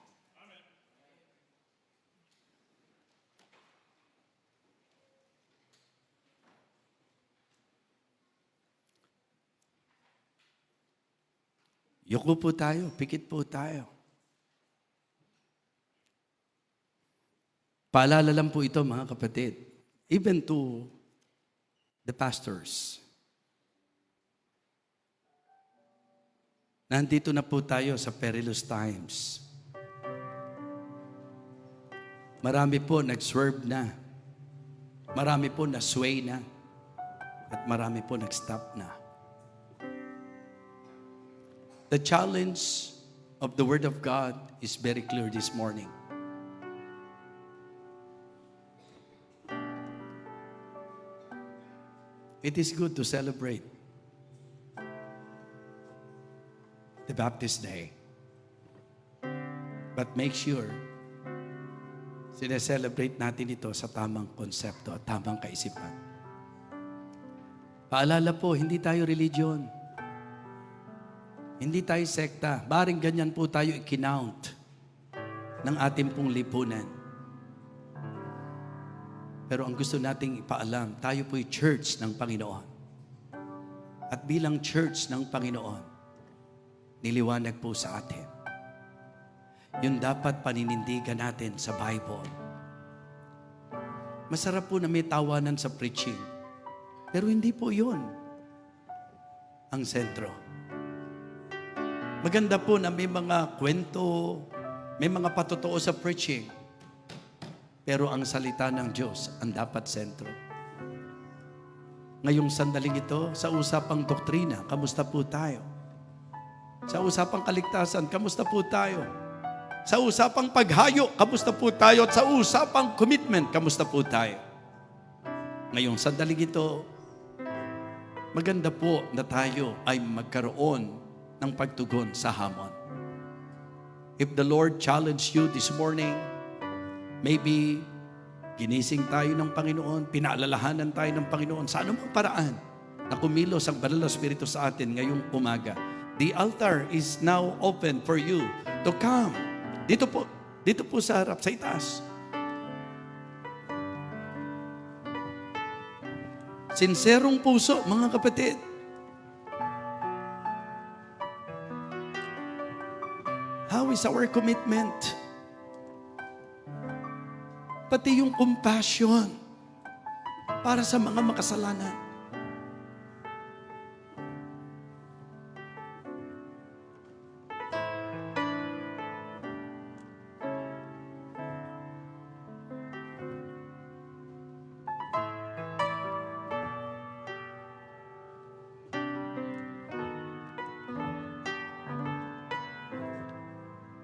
Yuko po tayo, pikit po tayo. Paalala lang po ito, mga kapatid, even to the pastors. Nandito na po tayo sa perilous times. Marami po nag-swerve na. Marami po na-sway na. At marami po nag-stop na. The challenge of the Word of God is very clear this morning. It is good to celebrate the Baptist Day. But make sure, sineselebrate natin ito sa tamang konsepto at tamang kaisipan. Paalala po, hindi tayo religion. Hindi tayo sekta. Baring ganyan po tayo i-count ng ating pong lipunan. Pero ang gusto nating ipaalam, tayo po'y church ng Panginoon. At bilang church ng Panginoon, niliwanag po sa atin. Yun dapat paninindigan natin sa Bible. Masarap po na may tawanan sa preaching. Pero hindi po yun ang sentro. Maganda po na may mga kwento, may mga patotoo sa preaching. Pero ang salita ng Diyos ang dapat sentro. Ngayong sandaling ito, sa usapang doktrina, kamusta po tayo? Sa usapang kaligtasan, kamusta po tayo? Sa usapang paghayo, kamusta po tayo? At sa usapang commitment, kamusta po tayo? Ngayong sandaling ito, maganda po na tayo ay magkaroon ng pagtugon sa hamon. If the Lord challenged you this morning, maybe ginising tayo ng Panginoon, pinaalalahanan tayo ng Panginoon sa anumang paraan na kumilos ang banal na Espiritu sa atin ngayong umaga. The altar is now open for you to come. Dito po sa harap, sa itaas. Sinserong puso, mga kapatid. How is our commitment? Pati yung compassion para sa mga makasalanan.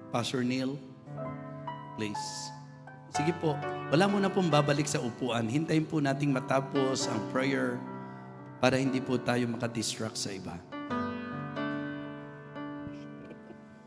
Pastor Neil, please. Sige po, wala mo na pong babalik sa upuan. Hintayin po nating matapos ang prayer para hindi po tayo makadistract sa iba.